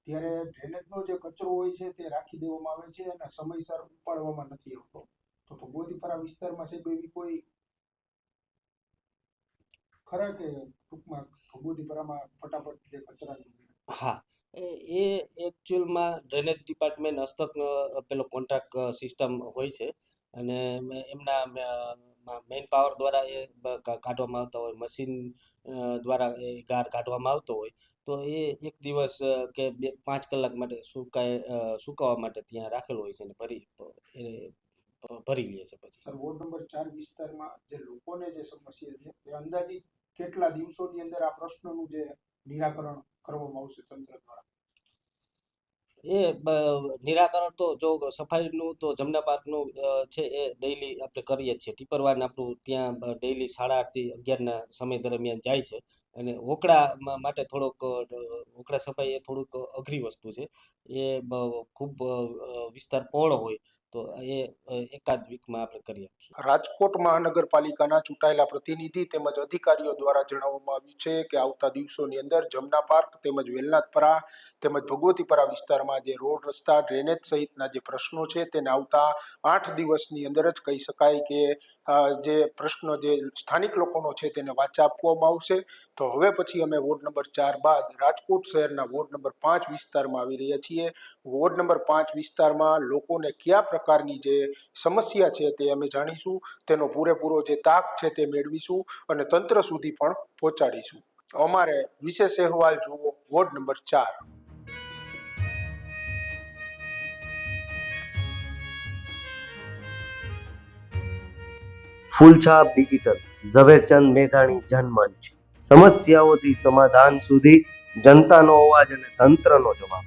ત્યારે ડ્રેનેજનો જે કચરો હોય છે તે રાખી દેવામાં આવે છે અને સમયસર ઉપાડવામાં નથી આવતો, તો ભગવતીપરા વિસ્તારમાં સાહેબ એવી કોઈ ખરા કે ટૂંકમાં ભગવતીપરામાં ફટાફટ જે કચરાની? હા, એ એકચ્યુઅલમાં ડ્રેનેજ ડિપાર્ટમેન્ટ હસ્તક પેલો કોન્ટ્રાક્ટ સિસ્ટમ હોય છે અને એમના મેઇન પાવર દ્વારા એ કાઢવામાં આવતા હોય, મશીન દ્વારા એ ગાર કાઢવામાં આવતો હોય તો એ એક દિવસ કે 5 કલાક માટે સુકાવા માટે ત્યાં રાખેલો હોય છે અને ભરી લે છે પછી. સર, વોર્ડ નંબર 4 વિસ્તારમાં જે લોકોને જે સમસ્યા છે તે અંદાજિત કેટલા દિવસોની અંદર આ પ્રશ્નનું જે નિરાકરણ કરવામાં આવશે તંત્ર દ્વારા? એ નિરાકરણ તો જો સફાઈનું તો જમના પાર્કનું છે એ ડેઈલી આપણે કરીએ છીએ. ટીપરવાન આપણું ત્યાં ડેઈલી 8:30 થી 11ના સમય દરમિયાન જાય છે અને વોકડા માટે વોકડા સફાઈ એ થોડુંક અઘરી વસ્તુ છે. એ ખૂબ વિસ્તાર પહોળો હોય તો એ એકાદ વીકમાં આપણે કરી આપીશું. રાજકોટ મહાનગરપાલિકાના ચૂંટાયેલા પ્રતિનિધિ તેમજ અધિકારીઓ દ્વારા જણાવવામાં આવ્યું છે કે આવતા દિવસોની અંદર જમના પાર્ક તેમજ વેલનાથપરા તેમજ ભગવતીપરા વિસ્તારમાં જે રોડ રસ્તા ડ્રેનેજ સહિતના જે પ્રશ્નો છે તેને આવતા 8 દિવસની અંદર જ કહી શકાય કે જે પ્રશ્નો જે સ્થાનિક લોકોનો છે તેને વાચા આપવામાં આવશે. તો હવે પછી અમે વોર્ડ નંબર 4 બાદ રાજકોટ શહેરના વોર્ડ નંબર 5 વિસ્તારમાં આવી રહ્યા છીએ. વોર્ડ નંબર 5 વિસ્તારમાં લોકોને કયા પ્રકારની જે સમસ્યા છે તે અમે જાણીશું, તેનો પૂરેપૂરો જે તાક છે તે મેળવીશું અને તંત્ર સુધી પણ પહોંચાડીશું. અમારે વિશેષ અહેવાલ જુઓ ward number 4. Phulchhab digital Jhaverchand મેઘાણી જનમંચ. સમસ્યાઓથી સમાધાન સુધી, જનતાનો અવાજ અને તંત્રનો જવાબ.